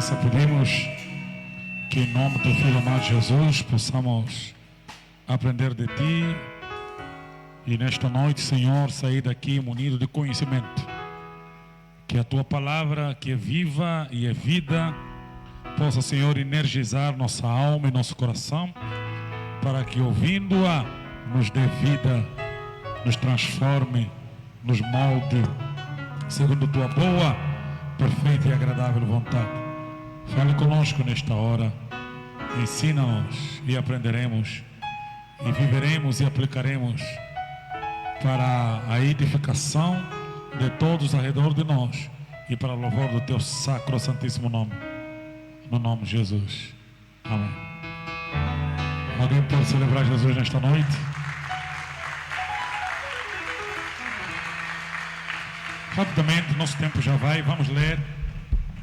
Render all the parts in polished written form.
graça, pedimos que em nome do Filho amado Jesus possamos aprender de Ti e nesta noite, Senhor, sair daqui munido de conhecimento. Que a Tua palavra, que é viva e é vida, possa, Senhor, energizar nossa alma e nosso coração, para que ouvindo-a nos dê vida, nos transforme, nos molde, segundo Tua boa, perfeita e agradável vontade. Fale conosco nesta hora, ensina-nos e aprenderemos, e viveremos e aplicaremos para a edificação de todos ao redor de nós e para o louvor do Teu sacro santíssimo nome, no nome de Jesus. Amém. Alguém pode celebrar Jesus nesta noite? Rapidamente, nosso tempo já vai, vamos ler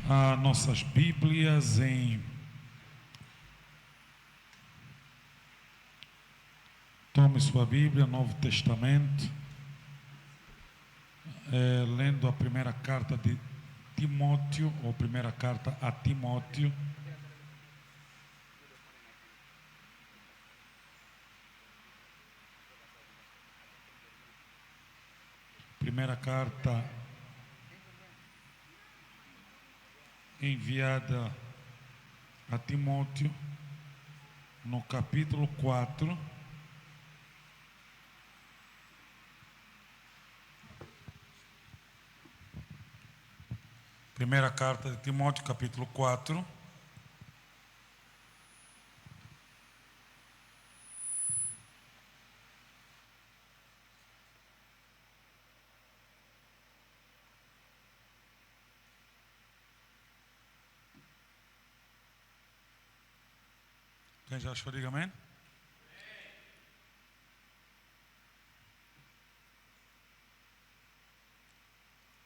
as nossas Bíblias em tome sua Bíblia, Novo Testamento, lendo a primeira carta de Timóteo, ou primeira carta a Timóteo. Primeira carta enviada a Timóteo, no capítulo 4. Primeira carta de Timóteo, capítulo 4. Quem já achou, diga amém.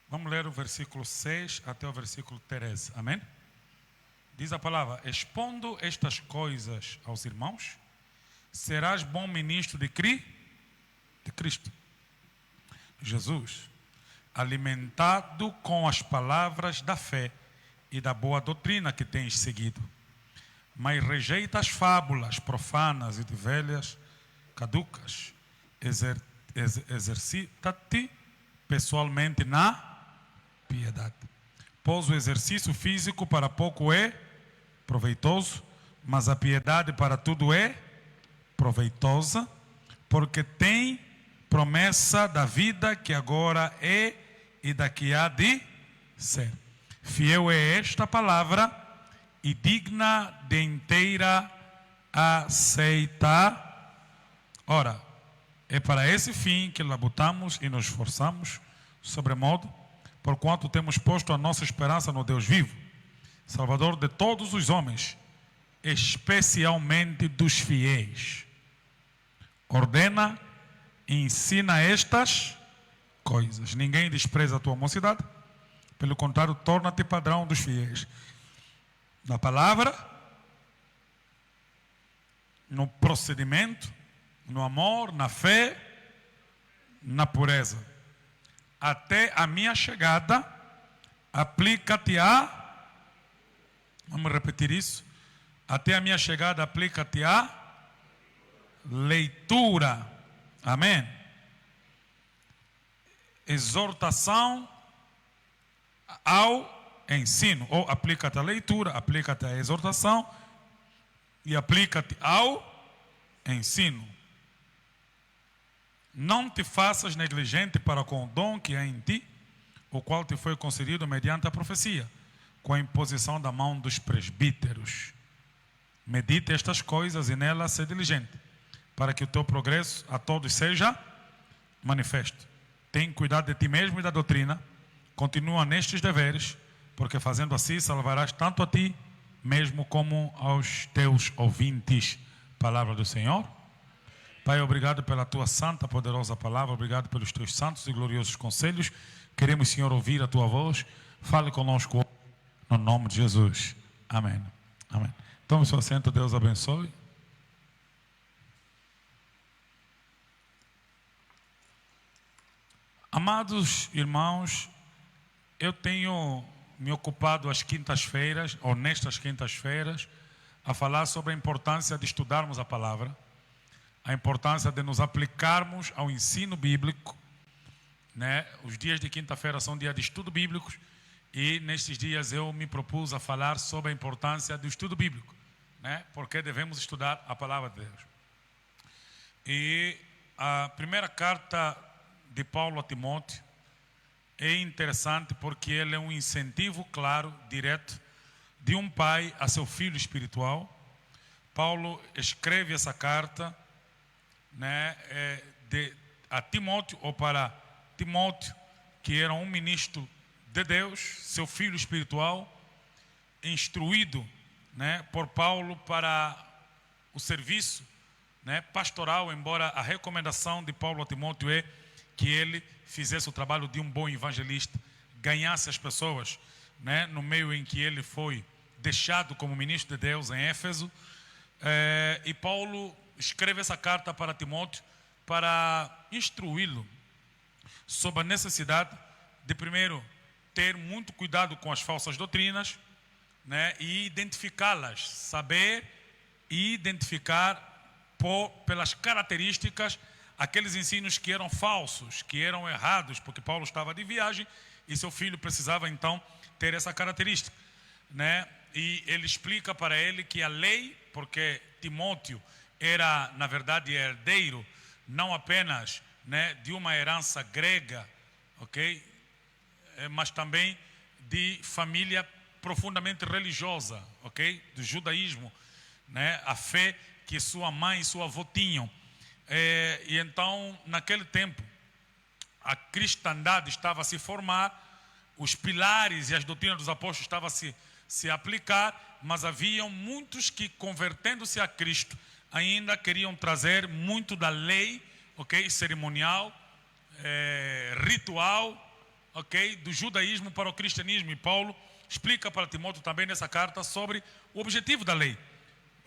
Vamos ler o versículo 6 até o versículo 13, amém? Diz a palavra: expondo estas coisas aos irmãos, serás bom ministro de Cristo Jesus, alimentado com as palavras da fé e da boa doutrina que tens seguido. Mas rejeita as fábulas profanas e de velhas caducas. Exercita-te pessoalmente na piedade. Pois o exercício físico para pouco é proveitoso, mas a piedade para tudo é proveitosa, porque tem promessa da vida que agora é e da que há de ser. Fiel é esta palavra e digna de inteira aceita. Ora, é para esse fim que labutamos e nos esforçamos sobremodo, porquanto temos posto a nossa esperança no Deus vivo, Salvador de todos os homens, especialmente dos fiéis. Ordena e ensina estas coisas. Ninguém despreza a tua mocidade, pelo contrário, torna-te padrão dos fiéis. Na palavra, no procedimento, no amor, na fé, na pureza. Até a minha chegada, aplica-te a, vamos repetir isso, até a minha chegada, aplica-te a leitura, amém? Exortação ao ensino, ou aplica-te à leitura, aplica-te à exortação e aplica-te ao ensino. Não te faças negligente para com o dom que há em ti, o qual te foi concedido mediante a profecia, com a imposição da mão dos presbíteros. Medita estas coisas e nelas ser diligente, para que o teu progresso a todos seja manifesto. Tem cuidado de ti mesmo e da doutrina, continua nestes deveres, porque fazendo assim salvarás tanto a ti mesmo como aos teus ouvintes. Palavra do Senhor. Pai, obrigado pela tua santa, poderosa palavra, obrigado pelos teus santos e gloriosos conselhos. Queremos, Senhor, ouvir a tua voz. Fale conosco no nome de Jesus. Amém. Amém. Tome seu assento, Deus abençoe. Amados irmãos, eu tenho me ocupado às quintas-feiras, ou nestas quintas-feiras, a falar sobre a importância de estudarmos a palavra, a importância de nos aplicarmos ao ensino bíblico, né? Os dias de quinta-feira são dias de estudo bíblico e nestes dias eu me propus a falar sobre a importância do estudo bíblico, né? Porque devemos estudar a palavra de Deus. E a primeira carta de Paulo a Timóteo é interessante porque ele é um incentivo claro, direto, de um pai a seu filho espiritual. Paulo escreve essa carta, né, a Timóteo, ou para Timóteo, que era um ministro de Deus, seu filho espiritual, instruído, né, por Paulo para o serviço, né, pastoral, embora a recomendação de Paulo a Timóteo é que ele fizesse o trabalho de um bom evangelista, ganhasse as pessoas, né, no meio em que ele foi deixado como ministro de Deus em Éfeso. E Paulo escreve essa carta para Timóteo para instruí-lo sobre a necessidade de, primeiro, ter muito cuidado com as falsas doutrinas, né, e identificá-las, saber e identificar pelas características aqueles ensinos que eram falsos, que eram errados, porque Paulo estava de viagem e seu filho precisava então ter essa característica, né? E ele explica para ele que a lei, porque Timóteo era na verdade herdeiro não apenas, né, de uma herança grega, ok, mas também de família profundamente religiosa, ok, do judaísmo, né, a fé que sua mãe e sua avó tinham. E então, naquele tempo, a cristandade estava a se formar, os pilares e as doutrinas dos apóstolos estavam a se aplicar, mas haviam muitos que, convertendo-se a Cristo, ainda queriam trazer muito da lei, ok, cerimonial, ritual, ok, do judaísmo para o cristianismo. E Paulo explica para Timóteo também nessa carta sobre o objetivo da lei,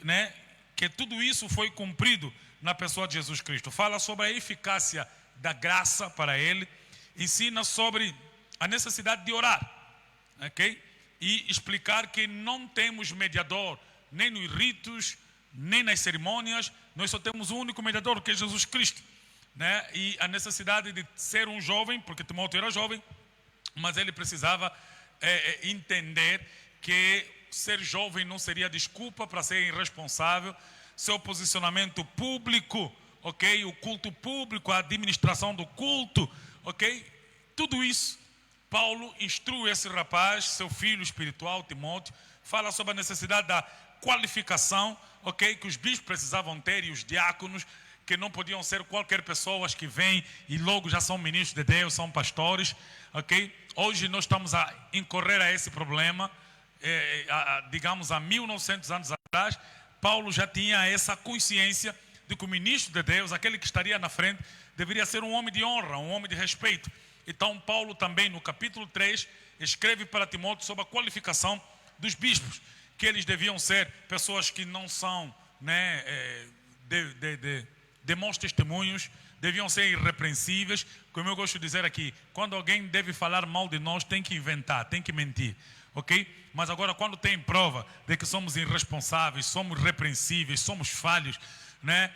né? Que tudo isso foi cumprido na pessoa de Jesus Cristo. Fala sobre a eficácia da graça para ele, ensina sobre a necessidade de orar, ok? E explicar que não temos mediador nem nos ritos, nem nas cerimônias, nós só temos um único mediador, que é Jesus Cristo, né? E a necessidade de ser um jovem, porque Timóteo era jovem, mas ele precisava entender que ser jovem não seria desculpa para ser irresponsável. Seu posicionamento público, ok, o culto público, a administração do culto, ok, tudo isso Paulo instrui esse rapaz, seu filho espiritual Timóteo, fala sobre a necessidade da qualificação, ok, que os bispos precisavam ter, e os diáconos, que não podiam ser qualquer pessoas que vêm e logo já são ministros de Deus, são pastores, ok. Hoje nós estamos a incorrer a esse problema, digamos há 1900 anos atrás. Paulo já tinha essa consciência de que o ministro de Deus, aquele que estaria na frente, deveria ser um homem de honra, um homem de respeito. Então Paulo também no capítulo 3 escreve para Timóteo sobre a qualificação dos bispos, que eles deviam ser pessoas que não são, né, de maus testemunhos, deviam ser irrepreensíveis. Como eu gosto de dizer aqui, quando alguém deve falar mal de nós, tem que inventar, tem que mentir, ok? Mas agora, quando tem prova de que somos irresponsáveis, somos repreensíveis, somos falhos, né?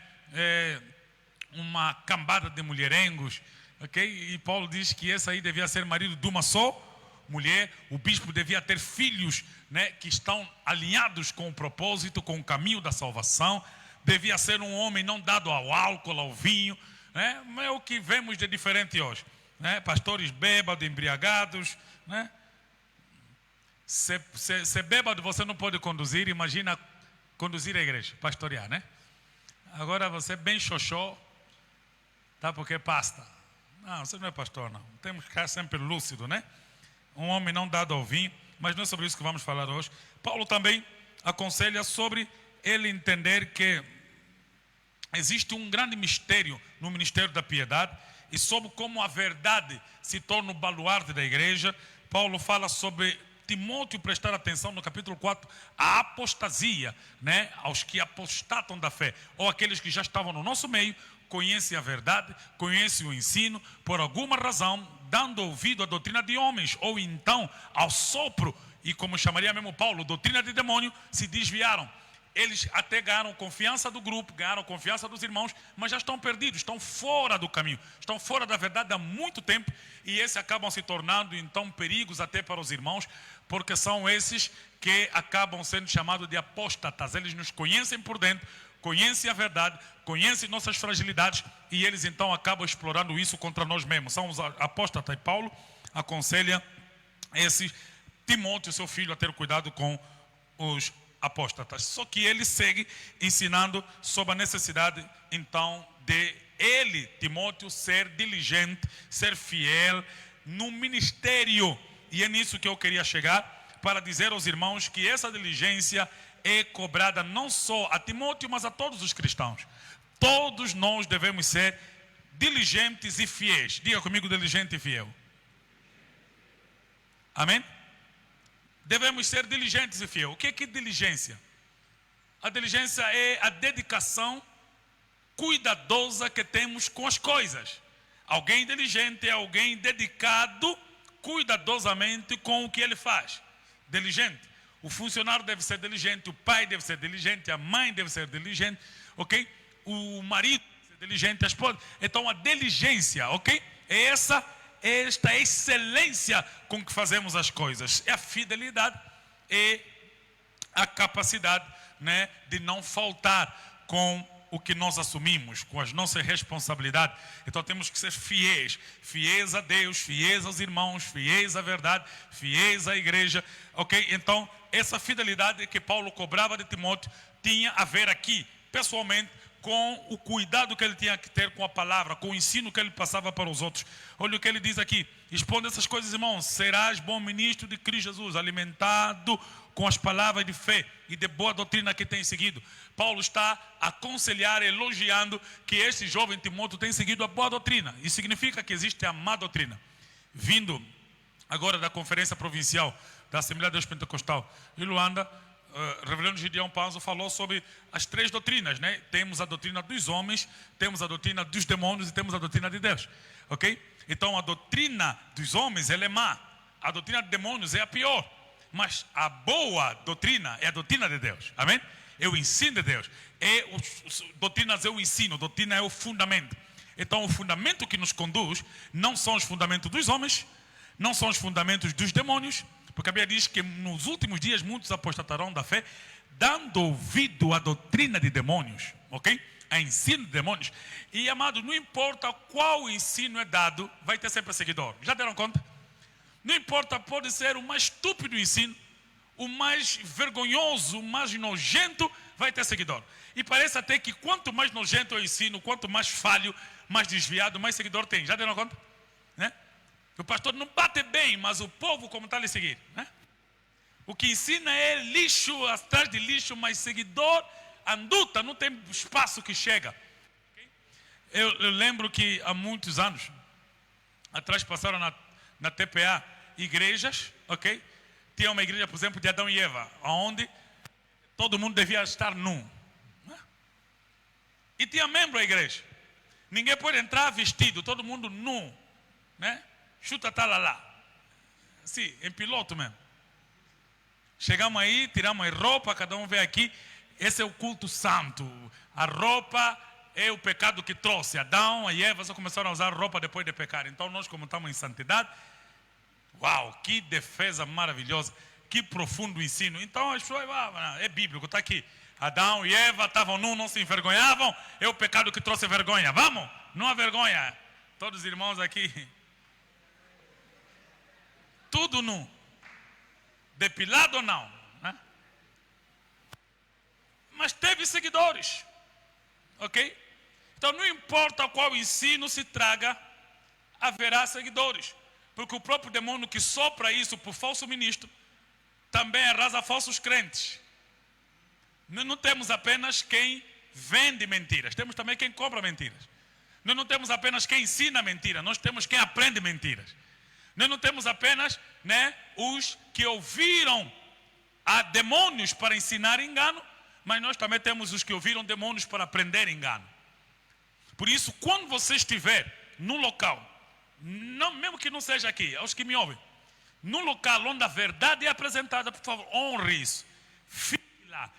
Uma cambada de mulherengos, ok? E Paulo diz que esse aí devia ser marido de uma só mulher. O bispo devia ter filhos, né, que estão alinhados com o propósito, com o caminho da salvação. Devia ser um homem não dado ao álcool, ao vinho, né? É o que vemos de diferente hoje, né? Pastores bêbados, embriagados, né? Se bêbado você não pode conduzir, imagina conduzir a igreja, pastorear, né? Agora você bem xoxó, tá? Porque é pasta. Não, você não é pastor, não. Temos que ficar sempre lúcido, né? Um homem não dado ao vinho, mas não é sobre isso que vamos falar hoje. Paulo também aconselha sobre ele entender que existe um grande mistério no ministério da piedade e sobre como a verdade se torna o baluarte da igreja. Paulo fala sobre Timóteo prestar atenção no capítulo 4, a apostasia, né? Aos que apostatam da fé, ou aqueles que já estavam no nosso meio, conhecem a verdade, conhecem o ensino, por alguma razão dando ouvido à doutrina de homens, ou então ao sopro, e como chamaria mesmo Paulo, doutrina de demônio, se desviaram. Eles até ganharam confiança do grupo, ganharam confiança dos irmãos, mas já estão perdidos, estão fora do caminho, estão fora da verdade há muito tempo, e esses acabam se tornando então perigos até para os irmãos, porque são esses que acabam sendo chamados de apóstatas. Eles nos conhecem por dentro, conhecem a verdade, conhecem nossas fragilidades, e eles então acabam explorando isso contra nós mesmos. São os apóstatas. E Paulo aconselha esse Timóteo, seu filho, a ter cuidado com os apóstatas. Só que ele segue ensinando sobre a necessidade então de ele, Timóteo, ser diligente, ser fiel no ministério. E é nisso que eu queria chegar, para dizer aos irmãos que essa diligência é cobrada não só a Timóteo, mas a todos os cristãos. Todos nós devemos ser diligentes e fiéis. Diga comigo, diligente e fiel. Amém? Devemos ser diligentes e fiéis. O que é diligência? A diligência é a dedicação cuidadosa que temos com as coisas. Alguém diligente é alguém dedicado cuidadosamente com o que ele faz. Diligente. O funcionário deve ser diligente, o pai deve ser diligente, a mãe deve ser diligente, ok? O marido deve ser diligente, a esposa. Então a diligência, ok? É esta excelência com que fazemos as coisas. É a fidelidade, é a capacidade, né, de não faltar com o que nós assumimos, com as nossas responsabilidades. Então temos que ser fiéis, fiéis a Deus, fiéis aos irmãos, fiéis à verdade, fiéis à igreja, ok? Então essa fidelidade que Paulo cobrava de Timóteo tinha a ver aqui, pessoalmente, com o cuidado que ele tinha que ter com a palavra, com o ensino que ele passava para os outros. Olha o que ele diz aqui: expondo essas coisas, irmãos, serás bom ministro de Cristo Jesus, alimentado com as palavras de fé e de boa doutrina que tem seguido. Paulo está a aconselhar, elogiando que este jovem Timóteo tem seguido a boa doutrina. Isso significa que existe a má doutrina. Vindo agora da conferência provincial da Assembleia de Deus Pentecostal em Luanda, reverendo Gideão Panzo falou sobre as três doutrinas, né? Temos a doutrina dos homens, temos a doutrina dos demônios e temos a doutrina de Deus, ok? Então a doutrina dos homens, ela é má, a doutrina de demônios é a pior, mas a boa doutrina é a doutrina de Deus, amém? É o ensino de Deus, doutrinas é o ensino, doutrina é o fundamento. Então o fundamento que nos conduz não são os fundamentos dos homens, não são os fundamentos dos demônios, porque a Bíblia diz que nos últimos dias muitos apostatarão da fé, dando ouvido à doutrina de demônios, ok? A ensino de demônios. E, amado, não importa qual ensino é dado, vai ter sempre seguidor. Já deram conta? Não importa, pode ser o mais estúpido ensino, o mais vergonhoso, o mais nojento, vai ter seguidor. E parece até que quanto mais nojento é o ensino, quanto mais falho, mais desviado, mais seguidor tem. Já deram conta? Né? O pastor não bate bem, mas o povo como está a lhe seguir, né? O que ensina é lixo atrás de lixo, mas seguidor anduta, não tem espaço que chega. Eu lembro que há muitos anos atrás passaram na TPA igrejas, ok? Tinha uma igreja, por exemplo, de Adão e Eva, onde todo mundo devia estar nu, né? E tinha membro a igreja. Ninguém pode entrar vestido, todo mundo nu, né? Chuta talalá. Sim, em piloto mesmo. Chegamos aí, tiramos a roupa, cada um vem aqui. Esse é o culto santo. A roupa é o pecado que trouxe. Adão e Eva só começaram a usar roupa depois de pecar. Então nós, como estamos em santidade, uau, que defesa maravilhosa, que profundo ensino. Então as pessoas, é bíblico, está aqui. Adão e Eva estavam nus, não se envergonhavam. É o pecado que trouxe vergonha. Vamos, não há vergonha. Todos os irmãos aqui, tudo nu, depilado ou não, né? Mas teve seguidores, ok? Então não importa qual ensino se traga, haverá seguidores, porque o próprio demônio que sopra isso por falso ministro também arrasa falsos crentes. Não temos apenas quem vende mentiras, temos também quem compra mentiras. Nós não temos apenas quem ensina mentira, nós temos quem aprende mentiras. Nós não temos apenas, né, os que ouviram a demônios para ensinar engano, mas nós também temos os que ouviram demônios para aprender engano. Por isso, quando você estiver no local não, mesmo que não seja aqui, aos que me ouvem, num local onde a verdade é apresentada, por favor, honre isso. Fique lá.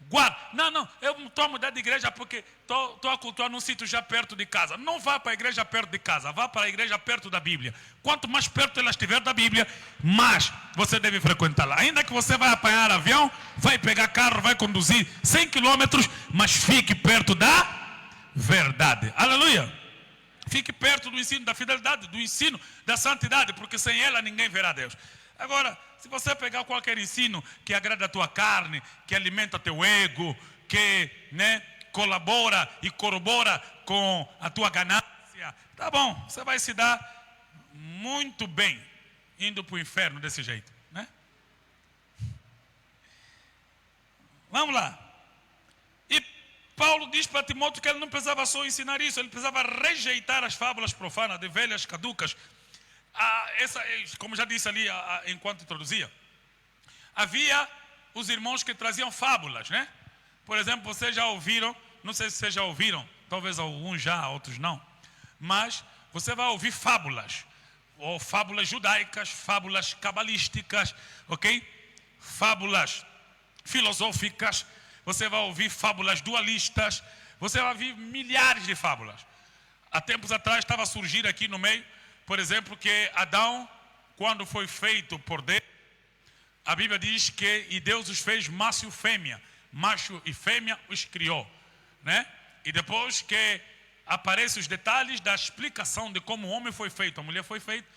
Guarda. Não, eu estou a mudar de igreja porque estou a cultuar num sítio já perto de casa. Não vá para a igreja perto de casa, vá para a igreja perto da Bíblia. Quanto mais perto ela estiver da Bíblia, mais você deve frequentá-la. Ainda que você vai apanhar avião, vai pegar carro, vai conduzir 100 quilômetros, mas fique perto da verdade. Aleluia! Fique perto do ensino da fidelidade, do ensino da santidade, porque sem ela ninguém verá Deus. Agora, se você pegar qualquer ensino que agrada a tua carne, que alimenta teu ego, que colabora e corrobora com a tua ganância, tá bom, você vai se dar muito bem indo para o inferno desse jeito, né? Vamos lá. E Paulo diz para Timóteo que ele não precisava só ensinar isso, ele precisava rejeitar as fábulas profanas de velhas caducas. Como já disse ali enquanto introduzia, havia os irmãos que traziam fábulas, né? Por exemplo, vocês já ouviram, não sei se vocês já ouviram, talvez alguns já, outros não, mas você vai ouvir fábulas, ou fábulas judaicas, fábulas cabalísticas, ok? Fábulas filosóficas, você vai ouvir fábulas dualistas, você vai ouvir milhares de fábulas. Há tempos atrás estava a surgir aqui no meio, por exemplo, que Adão, quando foi feito por Deus, a Bíblia diz que e Deus os fez macho e fêmea os criou, né? E depois que aparecem os detalhes da explicação de como o homem foi feito, a mulher foi feita,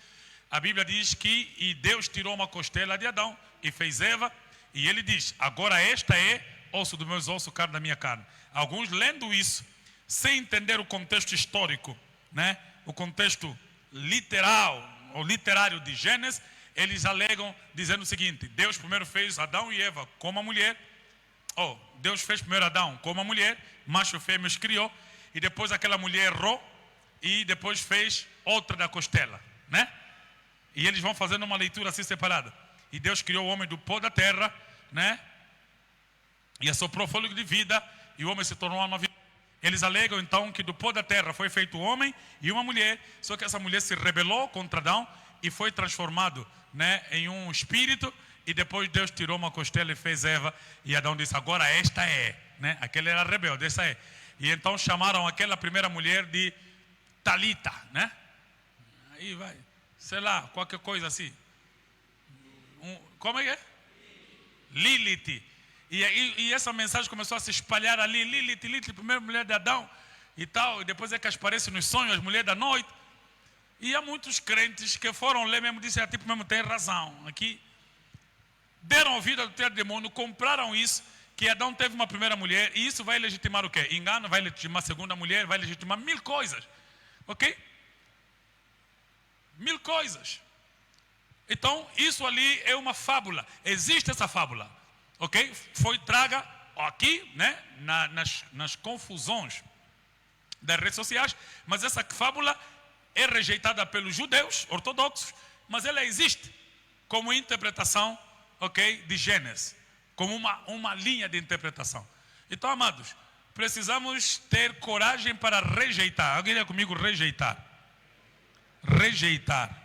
a Bíblia diz que e Deus tirou uma costela de Adão e fez Eva, e ele diz, agora esta é osso dos meus ossos, carne da minha carne. Alguns lendo isso, sem entender o contexto histórico, né? O contexto literal ou literário de Gênesis, eles alegam dizendo o seguinte: Deus primeiro fez Adão e Eva como a mulher, Deus fez primeiro Adão como a mulher, macho e fêmea os criou, e depois aquela mulher errou e depois fez outra da costela, né? E eles vão fazendo uma leitura assim separada. E Deus criou o homem do pó da terra, né? E assoprou fôlego de vida e o homem se tornou uma vida. Eles alegam então que do pó da terra foi feito o homem e uma mulher, só que essa mulher se rebelou contra Adão e foi transformado, né, em um espírito, e depois Deus tirou uma costela e fez Eva, e Adão disse, agora esta é, né? Aquela era rebelde, essa é. E então chamaram aquela primeira mulher de Talita, né? Aí vai, sei lá, qualquer coisa assim. Como é que é? Lilith. E essa mensagem começou a se espalhar ali, Lilith, primeira mulher de Adão e tal, e depois é que aparece nos sonhos as mulheres da noite. E há muitos crentes que foram ler mesmo, disseram, tipo, mesmo tem razão, aqui deram ouvido ao ter demônio, compraram isso, que Adão teve uma primeira mulher, e isso vai legitimar o quê? Engano, vai legitimar a segunda mulher, vai legitimar 1000 coisas, ok? 1000 coisas. Então, isso ali é uma fábula, existe essa fábula. Ok? Foi traga aqui, né? Nas confusões das redes sociais, mas essa fábula é rejeitada pelos judeus ortodoxos, mas ela existe como interpretação, ok? De Gênesis, como uma linha de interpretação. Então, amados, precisamos ter coragem para rejeitar. Alguém é comigo? Rejeitar. Rejeitar.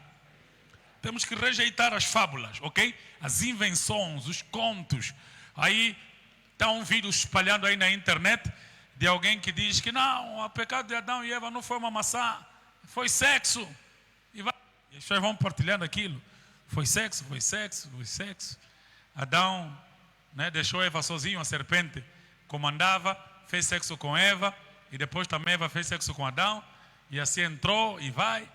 Temos que rejeitar as fábulas, ok? As invenções, os contos. Aí está um vídeo espalhando aí na internet de alguém que diz que não, o pecado de Adão e Eva não foi uma maçã, foi sexo. E as pessoas vão partilhando aquilo. Foi sexo. Adão, né, deixou Eva sozinho, a serpente comandava, fez sexo com Eva, e depois também Eva fez sexo com Adão, e assim entrou e vai.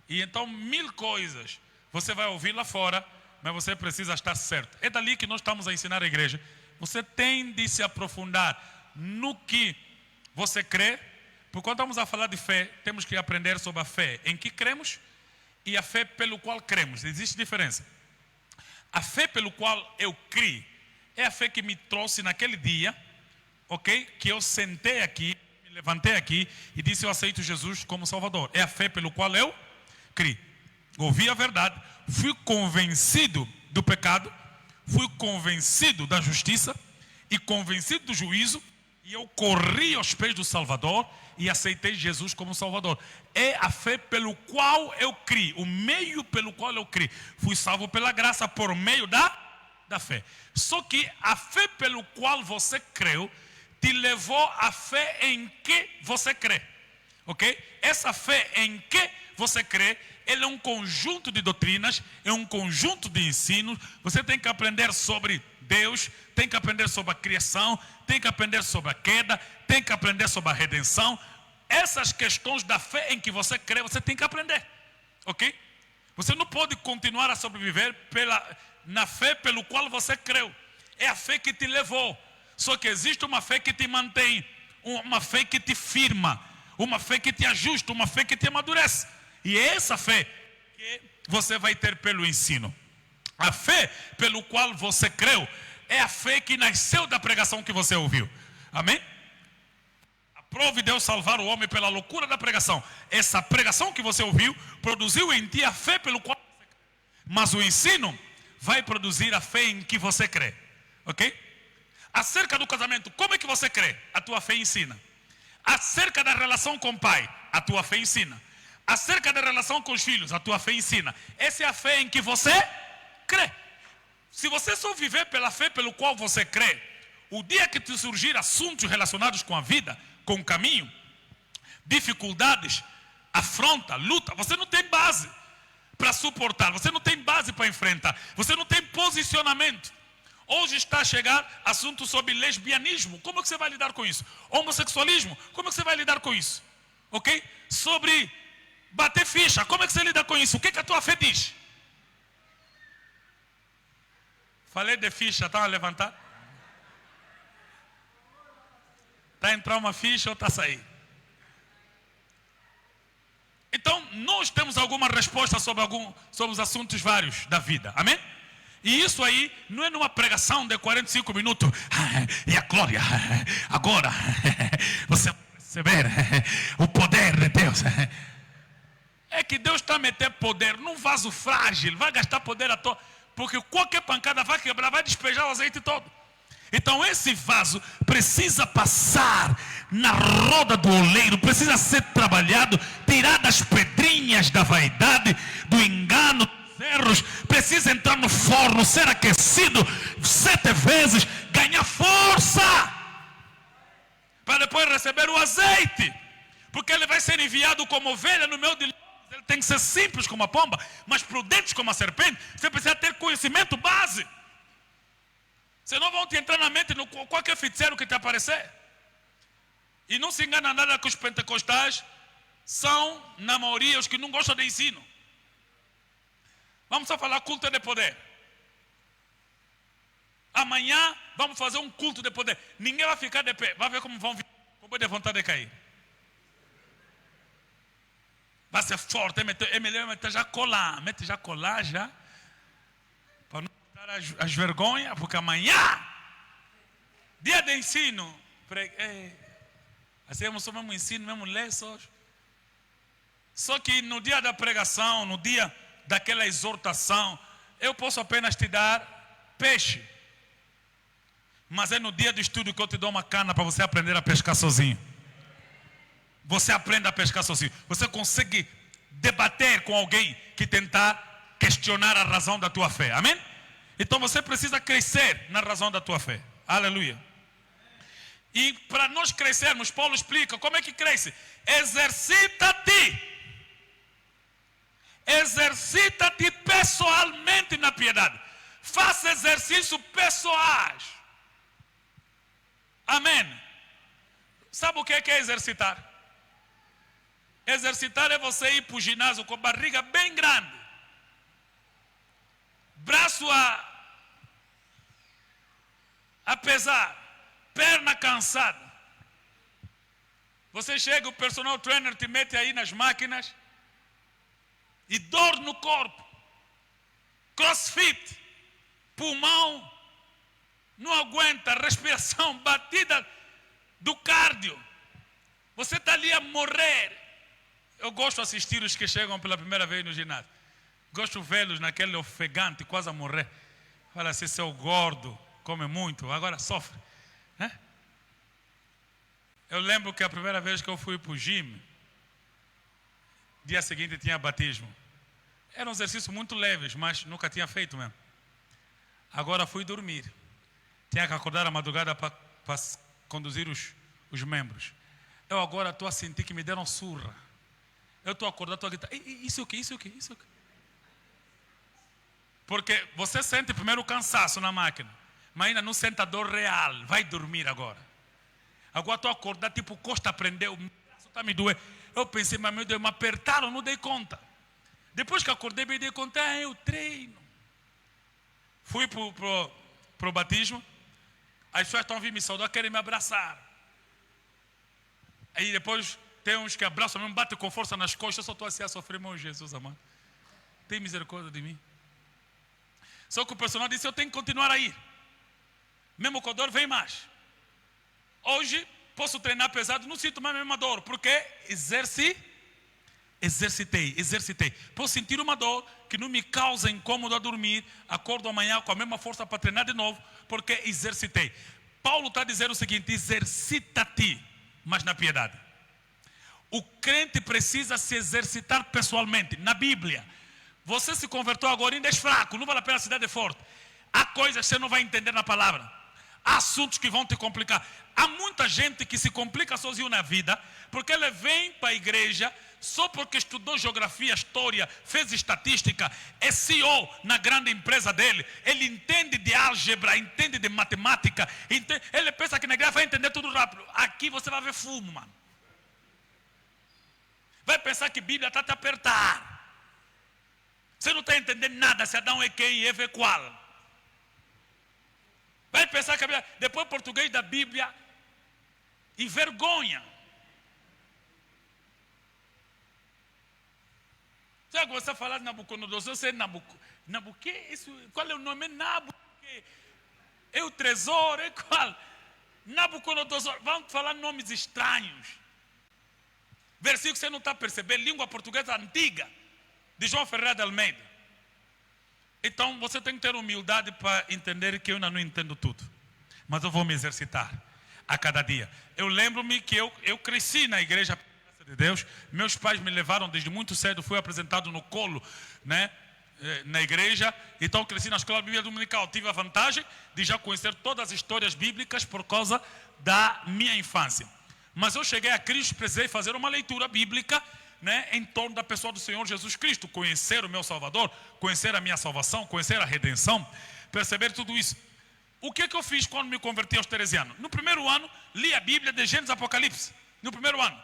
E então 1000 coisas você vai ouvir lá fora, mas você precisa estar certo. É dali que nós estamos a ensinar a igreja. Você tem de se aprofundar no que você crê, porque quando estamos a falar de fé, temos que aprender sobre a fé em que cremos e a fé pelo qual cremos. Existe diferença. A fé pelo qual eu criei é a fé que me trouxe naquele dia, ok? Que eu sentei aqui, me levantei aqui e disse eu aceito Jesus como Salvador. É a fé pelo qual eu criei. Ouvi a verdade, fui convencido do pecado, fui convencido da justiça e convencido do juízo, E eu corri aos pés do Salvador e aceitei Jesus como Salvador. É a fé pelo qual eu criei, o meio pelo qual eu criei. Fui salvo pela graça por meio da fé. Só que a fé pelo qual você creu te levou à fé em que você crê. Ok? Essa fé em que você crê, ele é um conjunto de doutrinas, é um conjunto de ensinos. Você tem que aprender sobre Deus, tem que aprender sobre a criação, tem que aprender sobre a queda, tem que aprender sobre a redenção. Essas questões da fé em que você crê, você tem que aprender. Ok? Você não pode continuar a sobreviver na fé pelo qual você creu. É a fé que te levou. Só que existe uma fé que te mantém, uma fé que te firma, uma fé que te ajusta, uma fé que te amadurece. E é essa fé que você vai ter pelo ensino. A fé pelo qual você creu é a fé que nasceu da pregação que você ouviu. Amém? Aprove Deus salvar o homem pela loucura da pregação. Essa pregação que você ouviu produziu em ti a fé pelo qual você crê. Mas o ensino vai produzir a fé em que você crê. Ok? Acerca do casamento, como é que você crê? A tua fé ensina. Acerca da relação com o pai, a tua fé ensina. Acerca da relação com os filhos, a tua fé ensina. Essa é a fé em que você crê. Se você só viver pela fé pelo qual você crê, o dia que te surgir assuntos relacionados com a vida, com o caminho, dificuldades, afronta, luta, você não tem base para suportar, você não tem base para enfrentar, você não tem posicionamento. Hoje está a chegar assunto sobre lesbianismo. Como é que você vai lidar com isso? Homossexualismo. Como é que você vai lidar com isso? Ok? Sobre bater ficha. Como é que você lida com isso? O que a tua fé diz? Falei de ficha. Está a levantar? Está a entrar uma ficha ou está a sair? Então, nós temos alguma resposta sobre os assuntos vários da vida. Amém? E isso aí não é numa pregação de 45 minutos. E a glória, agora você vai receber o poder de Deus. É que Deus está a meter poder num vaso frágil. Vai gastar poder à toa. Porque qualquer pancada vai quebrar, vai despejar o azeite todo. Então esse vaso precisa passar na roda do oleiro. Precisa ser trabalhado. Tirar das pedrinhas da vaidade, do engano, erros, precisa entrar no forno, ser aquecido 7 vezes, ganhar força para depois receber o azeite, porque ele vai ser enviado como ovelha no meio de lobos. Ele tem que ser simples como a pomba, mas prudente como a serpente. Você precisa ter conhecimento base, senão vão te entrar na mente no qualquer feiticeiro que te aparecer. E não se engana nada que os pentecostais são, na maioria, os que não gostam de ensino. Vamos só falar culto de poder. Amanhã vamos fazer um culto de poder. Ninguém vai ficar de pé. Vai ver como vão vir. Como de vontade de cair. Vai ser forte. É melhor meter já colar. Mete já colar já. Para não dar as vergonhas. Porque amanhã, dia de ensino. Assim é só mesmo ensino, mesmo ler só. Só que no dia da pregação, no dia daquela exortação, eu posso apenas te dar peixe, mas é no dia do estudo que eu te dou uma cana para você aprender a pescar sozinho. Você aprende a pescar sozinho. Você consegue debater com alguém que tentar questionar a razão da tua fé. Amém? Então você precisa crescer na razão da tua fé. Aleluia. E para nós crescermos, Paulo explica como é que cresce. Exercita-te. Exercita-te pessoalmente na piedade. Faça exercícios pessoais. Amém. Sabe o que é exercitar? Exercitar é você ir para o ginásio com a barriga bem grande, braço a pesar, perna cansada. Você chega, o personal trainer te mete aí nas máquinas e dor no corpo, crossfit, pulmão não aguenta, respiração, batida do cardio, você está ali a morrer. Eu gosto de assistir os que chegam pela primeira vez no ginásio, gosto de vê-los naquele ofegante, quase a morrer. Fala assim, seu gordo, come muito, agora sofre, né? Eu lembro que a primeira vez que eu fui para o gym, dia seguinte tinha batismo. Era um exercício muito leves, mas nunca tinha feito mesmo. Agora fui dormir. Tinha que acordar à madrugada para conduzir os membros. Eu agora estou a sentir que me deram surra. Eu estou acordado, estou a gritar, isso é o quê? Isso é o quê? Isso é o quê? Porque você sente primeiro o cansaço na máquina, mas ainda não sente a dor real. Vai dormir agora. Agora estou acordado, tipo, costa prendeu, o braço está me doendo. Eu pensei, mas meu Deus, me apertaram, não dei conta. Depois que acordei, me dei conta, eu treino. Fui pro batismo, as pessoas estão vindo me saudar, querem me abraçar. Aí depois tem uns que abraçam, me batem com força nas costas, eu só estou assim a sofrer, meu Jesus amado. Tem misericórdia de mim. Só que o personal disse, eu tenho que continuar a ir. Mesmo com a dor, vem mais. Hoje, posso treinar pesado, não sinto mais a mesma dor, porque exercitei. Posso sentir uma dor que não me causa incômodo a dormir, acordo amanhã com a mesma força para treinar de novo, porque exercitei. Paulo está dizendo o seguinte, exercita-te, mas na piedade. O crente precisa se exercitar pessoalmente, na Bíblia. Você se converteu agora, ainda és fraco, não vale a pena se dar de forte. Há coisas que você não vai entender na palavra. Há assuntos que vão te complicar. Há muita gente que se complica sozinho na vida, porque ele vem para a igreja só porque estudou geografia, história, fez estatística, é CEO na grande empresa dele. Ele entende de álgebra, entende de matemática, ele pensa que na igreja vai entender tudo rápido. Aqui você vai ver fumo, mano. Vai pensar que a Bíblia está te apertar. Você não está entendendo nada se Adão é quem e Eva é qual. Vai pensar que a Bíblia, depois português da Bíblia, envergonha. Sabe você falar de Nabucodonosor, você é Nabuquê? Isso, qual é o nome? Nabuquê. É o tesouro, é qual? Nabucodonosor. Vamos falar nomes estranhos. Versículo que você não está percebendo, língua portuguesa antiga, de João Ferreira de Almeida. Então você tem que ter humildade para entender que eu ainda não entendo tudo, mas eu vou me exercitar a cada dia. Eu lembro-me que eu cresci na igreja, pela graça de Deus. Meus pais me levaram desde muito cedo, fui apresentado no colo, né, na igreja. Então cresci na escola bíblica dominical. Tive a vantagem de já conhecer todas as histórias bíblicas por causa da minha infância. Mas eu cheguei a Cristo, precisei fazer uma leitura bíblica, né, em torno da pessoa do Senhor Jesus Cristo, conhecer o meu Salvador, conhecer a minha salvação, conhecer a redenção, perceber tudo isso. O que eu fiz quando me converti aos 13 anos? No primeiro ano, li a Bíblia de Gênesis e Apocalipse. No primeiro ano.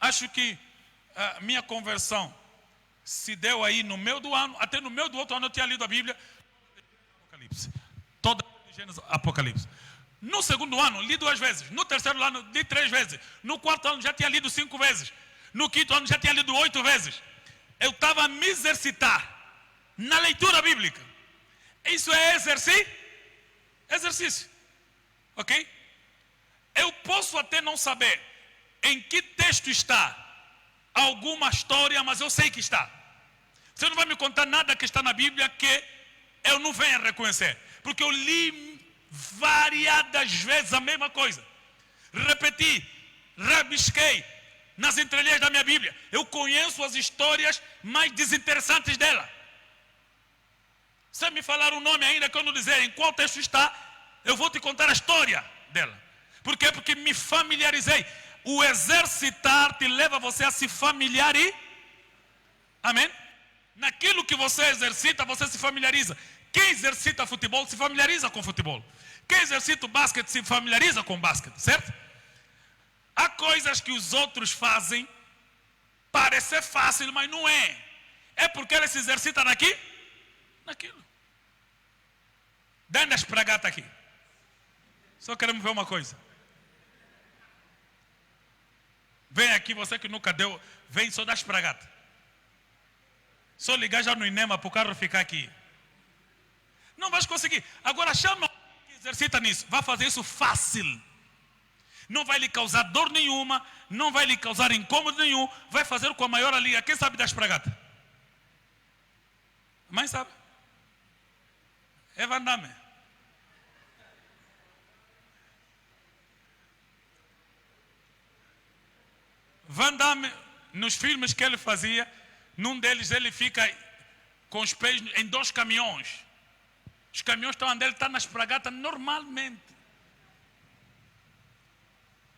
Acho que a minha conversão se deu aí no meio do ano, até no meio do outro ano eu tinha lido a Bíblia, Apocalipse. Toda Gênesis e Apocalipse. No segundo ano, li 2 vezes. No terceiro ano, li 3 vezes. No quarto ano, já tinha lido 5 vezes. No quinto ano, já tinha lido 8 vezes. Eu estava a me exercitar na leitura bíblica. Isso é exercício. Ok? Eu posso até não saber em que texto está alguma história, mas eu sei que está. Você não vai me contar nada que está na Bíblia que eu não venha reconhecer. Porque eu li variadas vezes a mesma coisa. Repeti, rabisquei nas entrelinhas da minha Bíblia. Eu conheço as histórias mais desinteressantes dela. Se me falar o nome ainda que eu não dizer em qual texto está, eu vou te contar a história dela. Por quê? Porque me familiarizei. O exercitar te leva você a se familiarizar. Amém? Naquilo que você exercita, você se familiariza. Quem exercita futebol se familiariza com futebol. Quem exercita o basquete se familiariza com o basquete, certo? Há coisas que os outros fazem, parece fácil, mas não é. É porque ele se exercita naquilo. Dá nas pragatas aqui. Só queremos ver uma coisa. Vem aqui, você que nunca deu, vem só das pragatas. Só ligar já no Inema para o carro ficar aqui. Não vais conseguir. Agora chama que exercita nisso. Vai fazer isso fácil. Não vai lhe causar dor nenhuma. Não vai lhe causar incômodo nenhum. Vai fazer com a maior alegria. Quem sabe das pragatas? A mãe sabe. É Vandame. Van Damme, nos filmes que ele fazia, num deles ele fica com os pés em 2 caminhões. Os caminhões estão andando, ele está na espragata normalmente.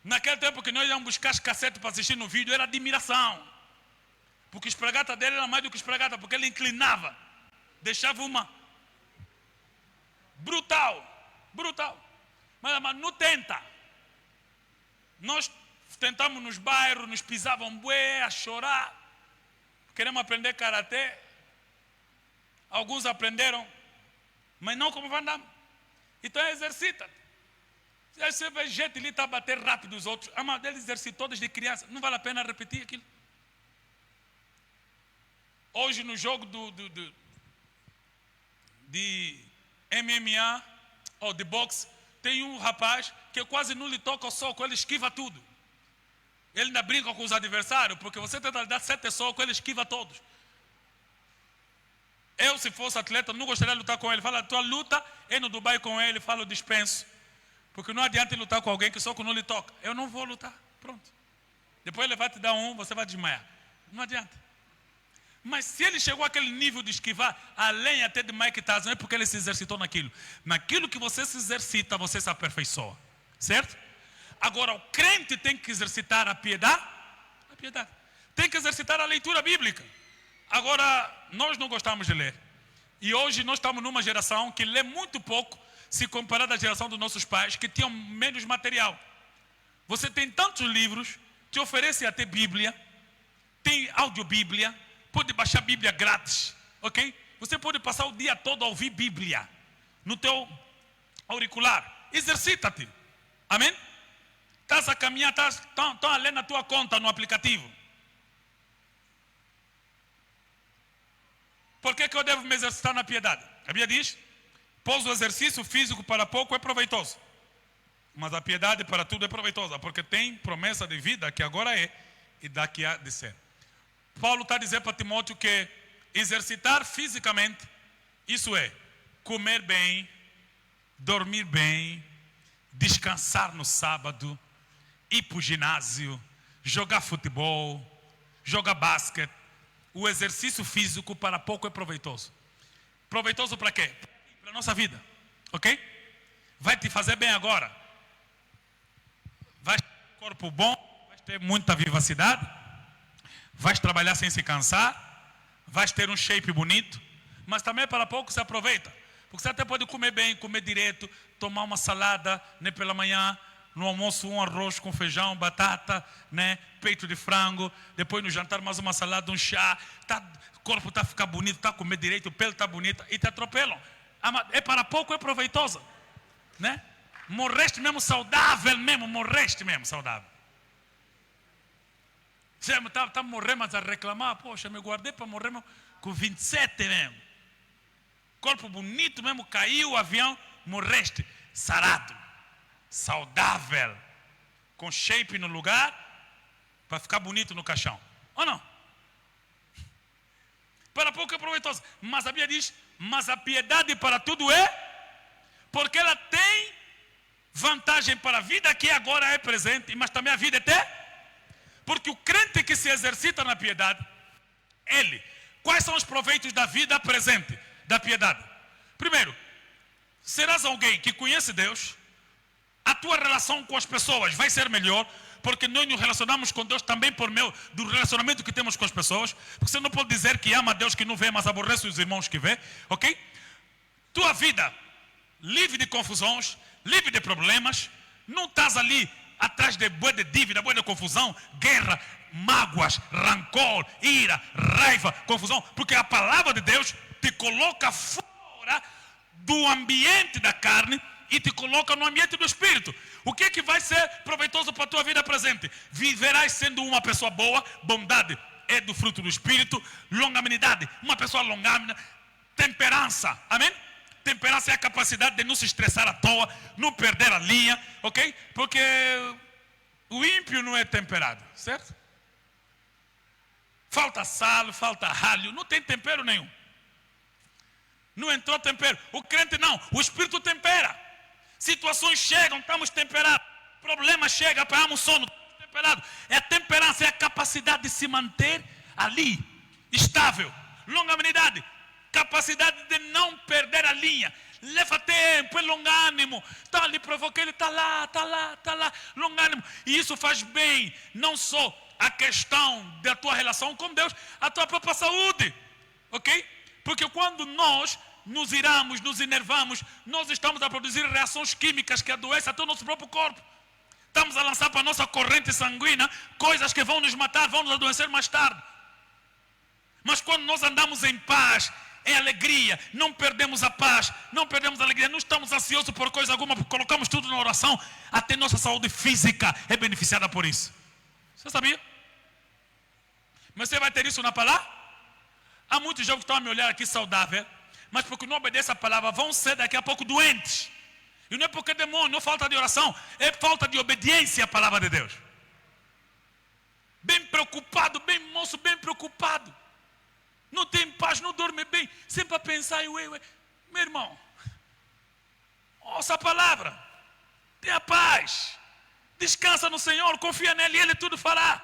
Naquele tempo que nós íamos buscar as cassetes para assistir no vídeo, era admiração. Porque a espragata dele era mais do que espragata, porque ele inclinava. Deixava uma. Brutal. Mas não tenta. Nós tentamos nos bairros, nos pisavam bué, a chorar. Queremos aprender karatê. Alguns aprenderam, mas não como Van Damme. Então exercita. Aí você vê gente ali está a bater rápido os outros. A mão dele exercitou desde criança. Não vale a pena repetir aquilo. Hoje no jogo de MMA ou de boxe, tem um rapaz que quase não lhe toca o soco, ele esquiva tudo. Ele ainda brinca com os adversários, porque você tenta lhe dar 7 socos, ele esquiva todos. Eu, se fosse atleta, não gostaria de lutar com ele. Fala, tua luta é no Dubai com ele, fala, eu dispenso. Porque não adianta lutar com alguém que soco não lhe toca. Eu não vou lutar, pronto. Depois ele vai te dar você vai desmaiar. Não adianta. Mas se ele chegou àquele nível de esquivar, além até de Mike Tyson, é porque ele se exercitou naquilo. Naquilo que você se exercita, você se aperfeiçoa. Certo? Agora, o crente tem que exercitar a piedade. A piedade. Tem que exercitar a leitura bíblica. Agora, nós não gostamos de ler. E hoje nós estamos numa geração que lê muito pouco, se comparado à geração dos nossos pais, que tinham menos material. Você tem tantos livros, te oferece até Bíblia, tem audiobíblia, pode baixar Bíblia grátis, ok? Você pode passar o dia todo a ouvir Bíblia no teu auricular. Exercita-te. Amém? Estás a caminhar, estão a ler na tua conta no aplicativo. Por que eu devo me exercitar na piedade? A Bíblia diz, pois o exercício físico para pouco é proveitoso, mas a piedade para tudo é proveitosa, porque tem promessa de vida que agora é e daqui há de ser. Paulo está dizendo para Timóteo que exercitar fisicamente, isso é, comer bem, dormir bem, descansar no sábado, ir para o ginásio, jogar futebol, jogar basquete. O exercício físico para pouco é proveitoso. Proveitoso para quê? Para a nossa vida, ok? Vai te fazer bem agora. Vais ter um corpo bom, vais ter muita vivacidade, vais trabalhar sem se cansar, vais ter um shape bonito, mas também para pouco se aproveita. Porque você até pode comer bem, comer direito, tomar uma salada, né, pela manhã, no almoço um arroz com feijão, batata, né, peito de frango, depois no jantar mais uma salada, um chá, o corpo está a ficar bonito, está a comer direito, o pelo está bonito e te atropelam. É para pouco, é proveitoso, né? Morreste mesmo saudável mesmo, morreste mesmo saudável. Você está morrendo, mas a reclamar, poxa, me guardei para morrer mesmo, com 27 mesmo. Corpo bonito mesmo, caiu o avião, morreste sarado, saudável, com shape no lugar, para ficar bonito no caixão. Ou não? Para pouco é proveitoso. Mas a Bíblia diz, mas a piedade para tudo é, porque ela tem vantagem para a vida que agora é presente, mas também a vida eterna. Porque o crente que se exercita na piedade, quais são os proveitos da vida presente, da piedade? Primeiro, serás alguém que conhece Deus, a tua relação com as pessoas vai ser melhor, porque nós nos relacionamos com Deus também por meio do relacionamento que temos com as pessoas. Porque você não pode dizer que ama Deus que não vê, mas aborrece os irmãos que vê, ok? Tua vida livre de confusões, livre de problemas, não estás ali atrás de boa de dívida, boa de confusão, guerra, mágoas, rancor, ira, raiva, confusão, porque a palavra de Deus te coloca fora do ambiente da carne e te coloca no ambiente do Espírito. O que é que vai ser proveitoso para a tua vida presente? Viverás sendo uma pessoa boa, bondade é do fruto do Espírito, longanimidade, uma pessoa longânima, temperança, amém? Temperança é a capacidade de não se estressar à toa, não perder a linha, ok? Porque o ímpio não é temperado, certo? Falta sal, falta alho, não tem tempero nenhum. Não entrou tempero. O crente não, o Espírito tempera. Situações chegam, estamos temperados. Problemas chegam, apagamos sono, temperado. É a temperança, é a capacidade de se manter ali, estável. Longanimidade, capacidade de não perder a linha. Leva tempo, é longânimo. Está ali, provoca ele, está lá, longânimo. E isso faz bem, não só a questão da tua relação com Deus, a tua própria saúde. Ok? Porque quando nós nos iramos, nos enervamos, nós estamos a produzir reações químicas que adoecem até o nosso próprio corpo. Estamos a lançar para a nossa corrente sanguínea coisas que vão nos matar, vão nos adoecer mais tarde. Mas quando nós andamos em paz, em alegria, não perdemos a paz, não perdemos a alegria, não estamos ansiosos por coisa alguma, porque colocamos tudo na oração, até nossa saúde física é beneficiada por isso. Você sabia? Mas você vai ter isso na palavra? Há muitos jovens que estão a me olhar aqui saudável, mas porque não obedecem a palavra, vão ser daqui a pouco doentes. E não é porque é demônio, não é falta de oração, é falta de obediência à palavra de Deus. Bem preocupado, bem moço, bem preocupado. Não tem paz, não dorme bem, sempre a pensar, meu irmão, ouça a palavra, tenha paz, descansa no Senhor, confia nele, Ele tudo fará.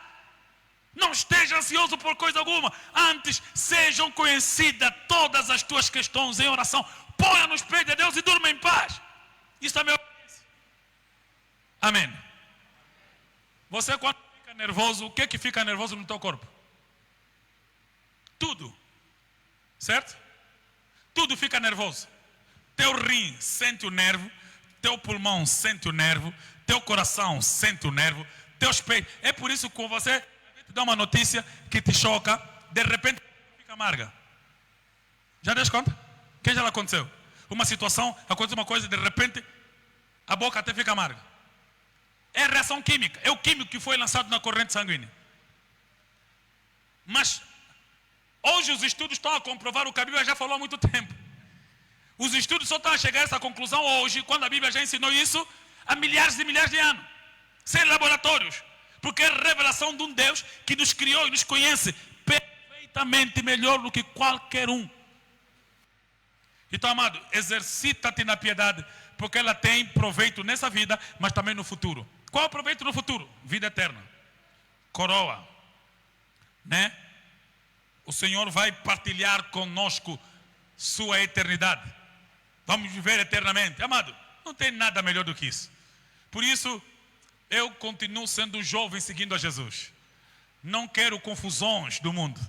Não esteja ansioso por coisa alguma, antes sejam conhecidas todas as tuas questões em oração, ponha nos pés de Deus e durma em paz. Isso é meu obediência. Amém. Você quando fica nervoso, o que fica nervoso no teu corpo? Tudo, certo? Tudo fica nervoso. Teu rim sente o nervo, teu pulmão sente o nervo, teu coração sente o nervo, teus peitos. É por isso que com você te dá uma notícia que te choca, de repente fica amarga. Já deste conta? O que já aconteceu? Uma situação, aconteceu uma coisa, de repente a boca até fica amarga. É reação química, é o químico que foi lançado na corrente sanguínea. Mas hoje os estudos estão a comprovar o que a Bíblia já falou há muito tempo. Os estudos só estão a chegar a essa conclusão hoje, quando a Bíblia já ensinou isso há milhares e milhares de anos, sem laboratórios, porque é a revelação de um Deus que nos criou e nos conhece perfeitamente melhor do que qualquer um. Então, amado, exercita-te na piedade, porque ela tem proveito nessa vida, mas também no futuro. Qual é o proveito no futuro? Vida eterna, coroa, né? O Senhor vai partilhar conosco sua eternidade. Vamos viver eternamente. Amado, não tem nada melhor do que isso. Por isso, eu continuo sendo jovem seguindo a Jesus. Não quero confusões do mundo.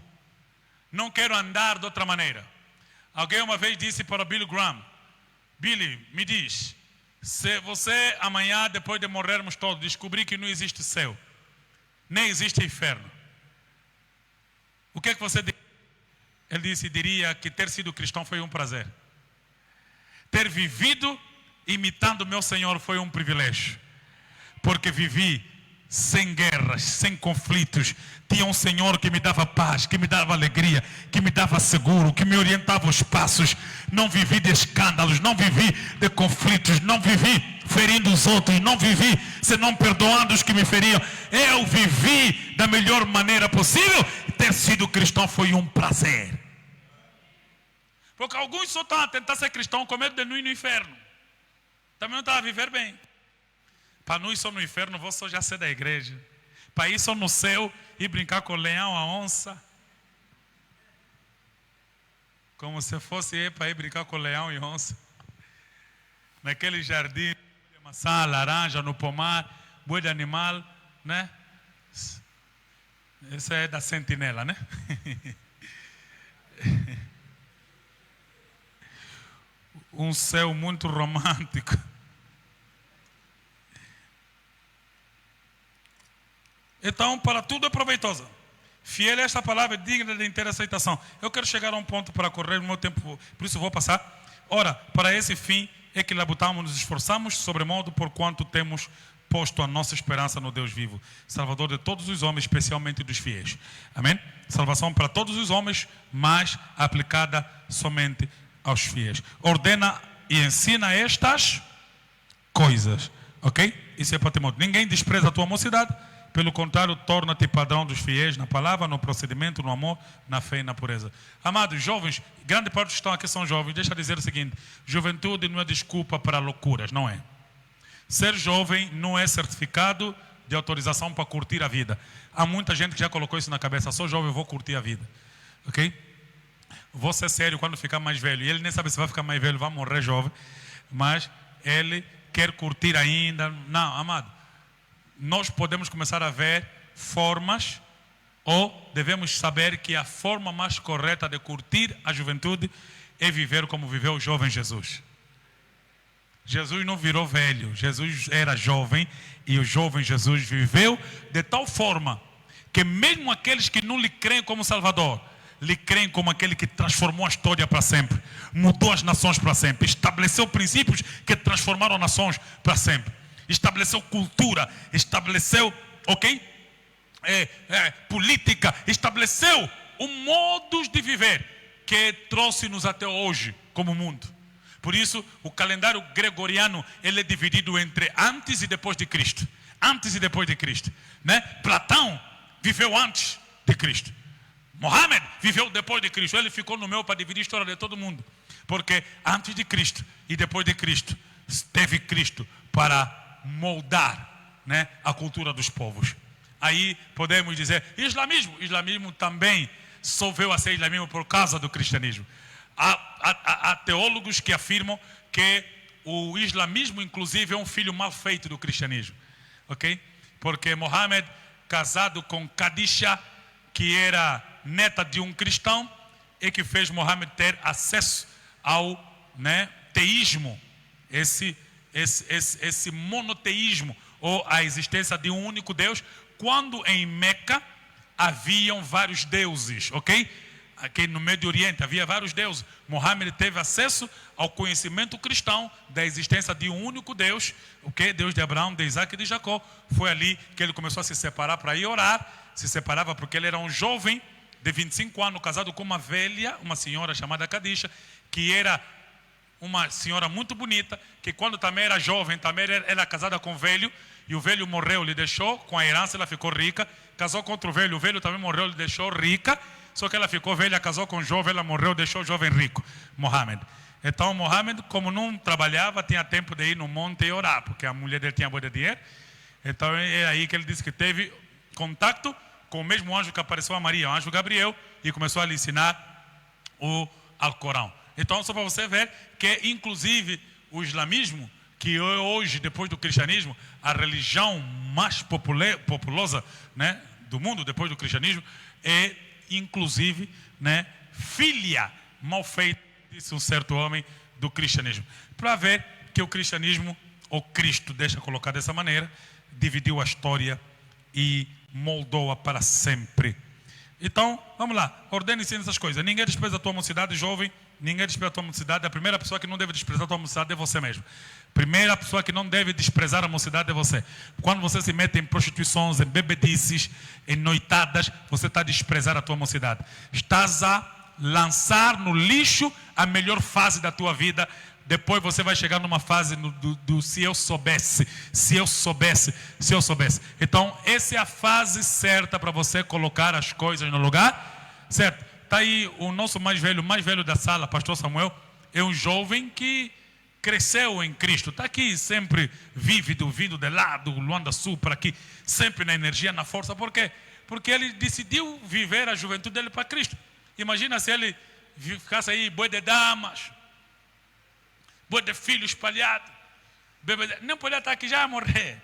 Não quero andar de outra maneira. Alguém uma vez disse para Billy Graham: Billy, me diz, se você amanhã, depois de morrermos todos, descobrir que não existe céu, nem existe inferno, o que é que você diz? Ele disse, diria que ter sido cristão foi um prazer. Ter vivido imitando o meu Senhor foi um privilégio. Porque vivi sem guerras, sem conflitos. Tinha um Senhor que me dava paz, que me dava alegria, que me dava seguro, que me orientava os passos. Não vivi de escândalos, não vivi de conflitos, não vivi ferindo os outros, não vivi senão perdoando os que me feriam. Eu vivi da melhor maneira possível. Ter sido cristão foi um prazer. Porque alguns só estão a tentar ser cristão com medo de não ir no inferno. Também não estão a viver bem. Para não ir só no inferno, vou só já ser da igreja. Para ir só no céu e brincar com o leão, a onça. Como se fosse para ir brincar com o leão e onça. Naquele jardim, maçã, laranja, no pomar, boi de animal, né? Esse é da sentinela, né? Um céu muito romântico. Então, para tudo é proveitosa. Fiel é esta palavra, digna de inteira aceitação. Eu quero chegar a um ponto para correr o meu tempo, por isso vou passar. Ora, para esse fim é que labutamos, nos esforçamos, sobremodo, por quanto temos posto a nossa esperança no Deus vivo, Salvador de todos os homens, especialmente dos fiéis. Amém? Salvação para todos os homens, mas aplicada somente aos fiéis. Ordena e ensina estas coisas. Ok? Isso é para Timóteo. Ninguém despreza a tua mocidade. Pelo contrário, torna-te padrão dos fiéis na palavra, no procedimento, no amor, na fé e na pureza. Amados, jovens, grande parte dos que estão aqui são jovens. Deixa eu dizer o seguinte: juventude não é desculpa para loucuras, não é? Ser jovem não é certificado de autorização para curtir a vida. Há muita gente que já colocou isso na cabeça: sou jovem, eu vou curtir a vida. Ok? Vou ser sério quando ficar mais velho. E ele nem sabe se vai ficar mais velho, vai morrer jovem. Mas ele quer curtir ainda. Não, amado. Nós podemos começar a ver formas, ou devemos saber que a forma mais correta de curtir a juventude é viver como viveu o jovem Jesus. Jesus não virou velho, Jesus era jovem, e o jovem Jesus viveu de tal forma que mesmo aqueles que não lhe creem como Salvador, lhe creem como aquele que transformou a história para sempre, mudou as nações para sempre, estabeleceu princípios que transformaram nações para sempre, estabeleceu cultura, estabeleceu, política, estabeleceu um modo de viver que trouxe-nos até hoje como mundo. Por isso, o calendário gregoriano, ele é dividido entre antes e depois de Cristo. Antes e depois de Cristo, né? Platão viveu antes de Cristo. Mohammed viveu depois de Cristo. Ele ficou no meio para dividir a história de todo mundo. Porque antes de Cristo e depois de Cristo, teve Cristo para moldar, né, a cultura dos povos. Aí podemos dizer, islamismo também só veio a ser islamismo por causa do cristianismo. Há teólogos que afirmam que o islamismo, inclusive, é um filho mal feito do cristianismo. Ok? Porque Mohammed, casado com Khadija, que era neta de um cristão, é que fez Mohammed ter acesso ao, né, teísmo, esse monoteísmo, ou a existência de um único Deus, quando em Meca haviam vários deuses, ok? Aqui no Médio Oriente havia vários deuses. Mohammed teve acesso ao conhecimento cristão da existência de um único Deus, Deus de Abraão, de Isaac e de Jacó. Foi ali que ele começou a se separar para ir orar. Se separava porque ele era um jovem de 25 anos, casado com uma velha, uma senhora chamada Khadija, que era uma senhora muito bonita, que quando também era jovem, também era casada com um velho, e o velho morreu, lhe deixou com a herança, ela ficou rica. Casou com outro velho, o velho também morreu, lhe deixou rica. Só que ela ficou velha, casou com um jovem, ela morreu, deixou o jovem rico, Mohammed. Então Mohammed, como não trabalhava, tinha tempo de ir no monte e orar, porque a mulher dele tinha muito dinheiro. Então é aí que ele disse que teve contato com o mesmo anjo que apareceu a Maria, o anjo Gabriel, e começou a lhe ensinar o Alcorão. Então, só para você ver que, inclusive, o islamismo, que hoje, depois do cristianismo, a religião mais populosa, né, do mundo, depois do cristianismo, é, inclusive, né, filha mal feita, disse um certo homem, do cristianismo. Para ver que o cristianismo, ou Cristo, deixa colocar dessa maneira, dividiu a história e moldou-a para sempre. Então, vamos lá, ordene-se nessas coisas. Ninguém despreza a tua mocidade, jovem. Ninguém despreza a tua mocidade. A primeira pessoa que não deve desprezar a tua mocidade é você mesmo. Primeira pessoa que não deve desprezar a mocidade é você. Quando você se mete em prostituições, em bebedices, em noitadas, você está a desprezar a tua mocidade. Estás a lançar no lixo a melhor fase da tua vida. Depois você vai chegar numa fase do se eu soubesse, se eu soubesse, se eu soubesse. Então, essa é a fase certa para você colocar as coisas no lugar, certo? Está aí o nosso mais velho da sala, pastor Samuel, é um jovem que cresceu em Cristo. Está aqui sempre vívido, vindo de lá, do Luanda Sul, para aqui, sempre na energia, na força. Por quê? Porque ele decidiu viver a juventude dele para Cristo. Imagina se ele ficasse aí, boi de damas, boi de filho espalhado, nem podia estar aqui, já ia morrer.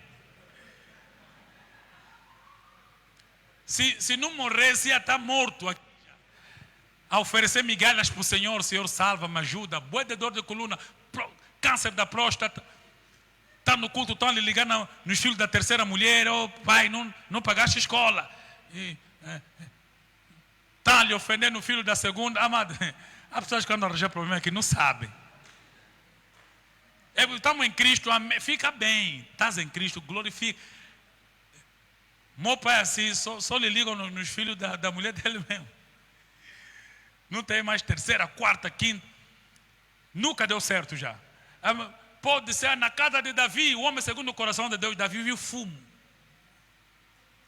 Se não morresse, ia estar morto aqui. A oferecer migalhas para o Senhor salva, me ajuda, boi de dor de coluna, câncer da próstata, está no culto, estão lhe ligando nos filhos da terceira mulher, pai, não pagaste escola, está lhe ofendendo o filho da segunda, amado. Há pessoas que andam a arranjar problema que não sabem. Estamos em Cristo, fica bem, estás em Cristo, glorifica. Meu pai é assim, só lhe ligam nos filhos da mulher dele mesmo. Não tem mais terceira, quarta, quinta. Nunca deu certo já. Pode ser na casa de Davi, o homem segundo o coração de Deus. Davi viu fumo.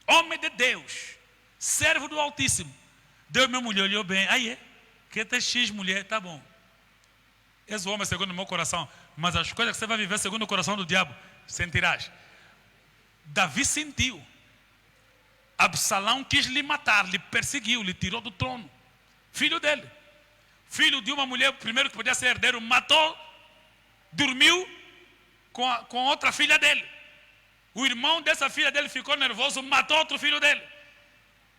Homem de Deus, servo do Altíssimo. Deus me mulher olhou bem. Aí que tem X mulher, tá bom. Esse homem segundo o meu coração. Mas as coisas que você vai viver segundo o coração do diabo, sentirás. Davi sentiu. Absalão quis lhe matar, lhe perseguiu, lhe tirou do trono. Filho dele. Filho de uma mulher, o primeiro que podia ser herdeiro, matou, dormiu com outra filha dele. O irmão dessa filha dele ficou nervoso, matou outro filho dele.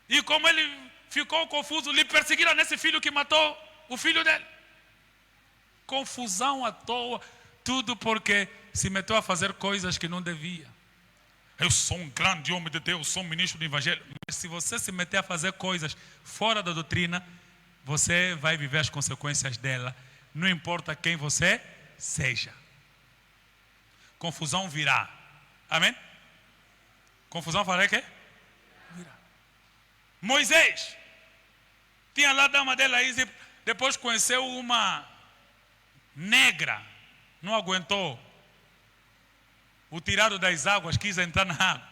E como ele ficou confuso, lhe perseguiram nesse filho que matou o filho dele. Confusão à toa, tudo porque se meteu a fazer coisas que não devia. Eu sou um grande homem de Deus, sou um ministro do Evangelho. Mas se você se meter a fazer coisas fora da doutrina, você vai viver as consequências dela. Não importa quem você seja. Confusão virá. Amém? Confusão fará o quê? Virá. Moisés tinha lá a dama dele aí, depois conheceu uma negra, não aguentou. O tirado das águas quis entrar na água.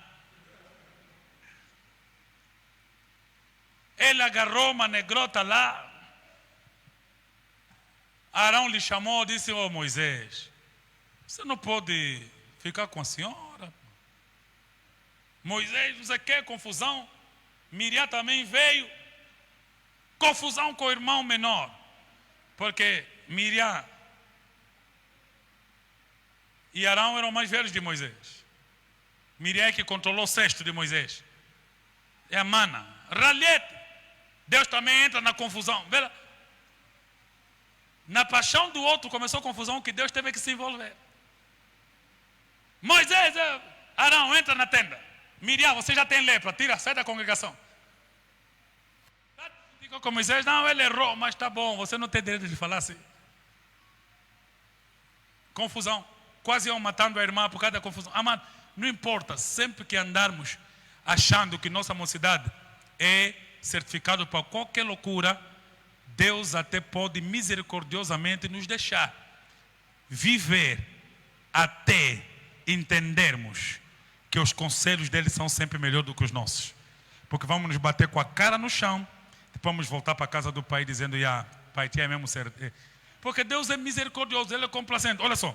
Ele agarrou uma negrota lá. Arão lhe chamou e disse: "Ô Moisés, você não pode ficar com a senhora." Moisés, você quer confusão? Miriam também veio. Confusão com o irmão menor. Porque Miriam e Arão eram mais velhos de Moisés. Miriam é que controlou o cesto de Moisés. É a mana. Ralhete. Deus também entra na confusão. Vê? Na paixão do outro começou a confusão que Deus teve que se envolver. Moisés, Arão, entra na tenda. Miriam, você já tem lepra, tira, sai da congregação. Diga com Moisés: "Não, ele errou, mas está bom, você não tem direito de falar assim." Confusão. Quase iam matando a irmã por causa da confusão. Amado, não importa, sempre que andarmos achando que nossa mocidade é certificado para qualquer loucura, Deus até pode misericordiosamente nos deixar viver até entendermos que os conselhos dele são sempre melhores do que os nossos. Porque vamos nos bater com a cara no chão, depois vamos voltar para a casa do pai dizendo: "Pai, tinha mesmo certo." Porque Deus é misericordioso, ele é complacente. Olha só,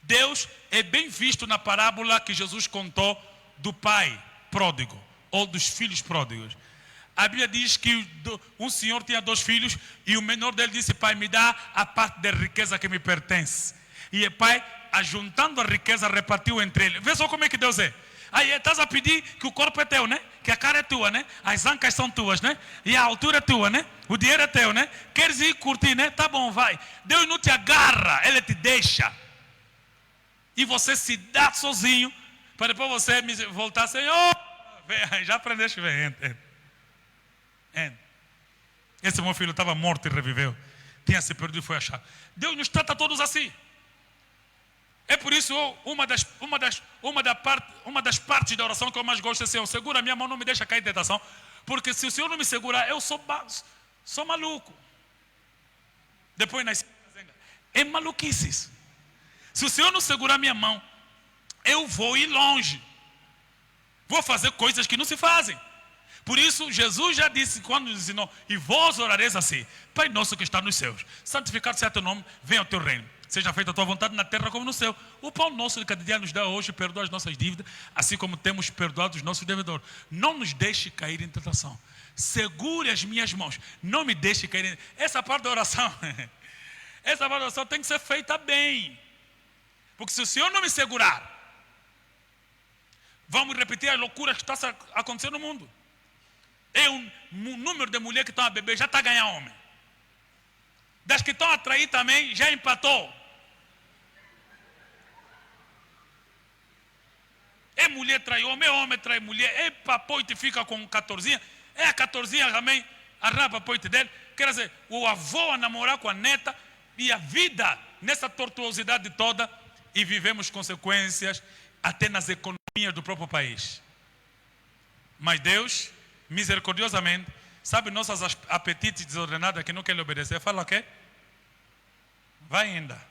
Deus é bem visto na parábola que Jesus contou do pai pródigo ou dos filhos pródigos. A Bíblia diz que um senhor tinha 2 filhos e o menor dele disse: "Pai, me dá a parte da riqueza que me pertence." E o pai, ajuntando a riqueza, repartiu entre eles. Vê só como é que Deus é. Aí estás a pedir que o corpo é teu, né? Que a cara é tua, né? As ancas são tuas, né? E a altura é tua, né? O dinheiro é teu, né? Queres ir curtir, né? Tá bom, vai. Deus não te agarra, Ele te deixa. E você se dá sozinho, para depois você voltar: "Senhor, vem, já aprendeste, vem, entra. Esse meu filho estava morto e reviveu. Tinha se perdido e foi achado." Deus nos trata todos assim. É por isso uma das partes da oração que eu mais gosto é: "Senhor, segura a minha mão, não me deixa cair em tentação." Porque se o Senhor não me segurar, eu sou maluco. Depois nasce é maluquices. Se o Senhor não segurar a minha mão, eu vou ir longe. Vou fazer coisas que não se fazem. Por isso, Jesus já disse, quando nos ensinou: "E vós orareis assim: Pai nosso que está nos céus, santificado seja teu nome, venha o teu reino. Seja feita a tua vontade na terra como no céu. O pão nosso de cada dia nos dá hoje, perdoa as nossas dívidas, assim como temos perdoado os nossos devedores. Não nos deixe cair em tentação. Segure as minhas mãos. Não me deixe cair em..." Essa parte da oração, essa parte da oração tem que ser feita bem. Porque se o Senhor não me segurar, vamos repetir as loucuras que estão acontecendo no mundo. Um número de mulheres que estão a beber já está a ganhar homem. Das que estão a trair também, já empatou. É mulher trai homem, é homem trai mulher. É papoite fica com 14. É a 14 também, arraba papoite dele. Quer dizer, o avô a namorar com a neta. E a vida nessa tortuosidade toda. E vivemos consequências até nas economias do próprio país. Mas Deus, misericordiosamente, sabe nossas apetites desordenadas que não querem obedecer? Fala o quê? Vai ainda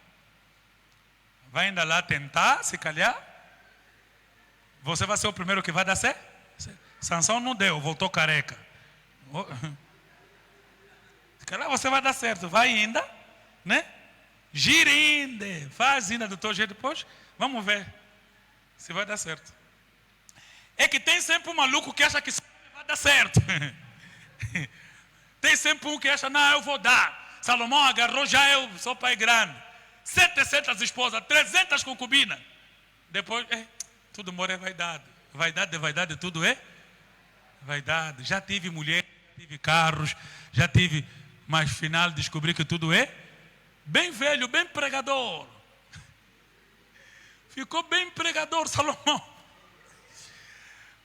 lá tentar, se calhar. Você vai ser o primeiro que vai dar certo. Sansão não deu, voltou careca. Se calhar você vai dar certo. Vai ainda, né? Gira ainda, faz ainda do teu jeito depois. Vamos ver se vai dar certo. É que tem sempre um maluco que acha que isso vai dar certo. Tem sempre um que acha, não, eu vou dar. Salomão agarrou, já eu sou pai grande. 700 esposas, 300 concubinas. Depois, tudo amor é vaidade. Vaidade, tudo é vaidade. Já tive mulher, já tive carros, já tive, mas final descobri que tudo é bem velho, bem pregador. Ficou bem pregador, Salomão.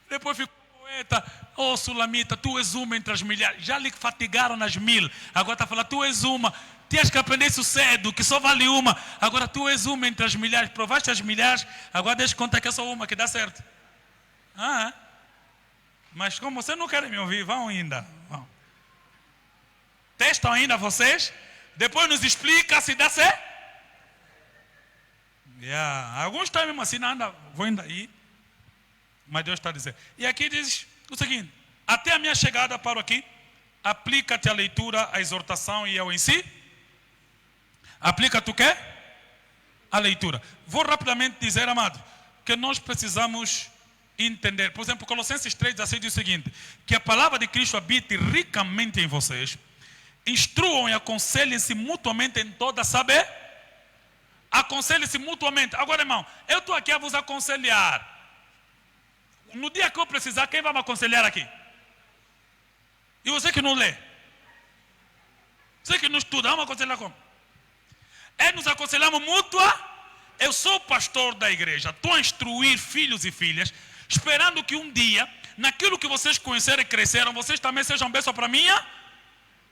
Depois ficou poeta. Oh, Sulamita, tu és uma entre as milhares. Já lhe fatigaram nas 1000. Agora está falando, tu és uma. Tinhas que aprender isso cedo, que só vale uma. Agora tu és uma entre as milhares. Provaste as milhares, agora deixa contar que é só uma que dá certo. Mas como vocês não querem me ouvir, vão ainda. Vão. Testam ainda vocês. Depois nos explica se dá certo. Alguns estão mesmo assim, não, vou ainda aí. Mas Deus está dizendo. E aqui diz o seguinte: até a minha chegada paro aqui. Aplica-te a leitura, a exortação e ao ensino. Aplica-te o quê? A leitura. Vou rapidamente dizer, amado, que nós precisamos entender. Por exemplo, Colossenses 3,16 diz o seguinte: que a palavra de Cristo habite ricamente em vocês. Instruam e aconselhem-se mutuamente em toda saber. Aconselhem-se mutuamente. Agora, irmão, eu estou aqui a vos aconselhar. No dia que eu precisar, quem vai me aconselhar aqui? E você que não lê? Você que não estuda, vamos aconselhar como? Nos aconselhamos mútua. Eu sou o pastor da igreja. Estou a instruir filhos e filhas, esperando que um dia, naquilo que vocês conheceram e cresceram, vocês também sejam bênção para mim,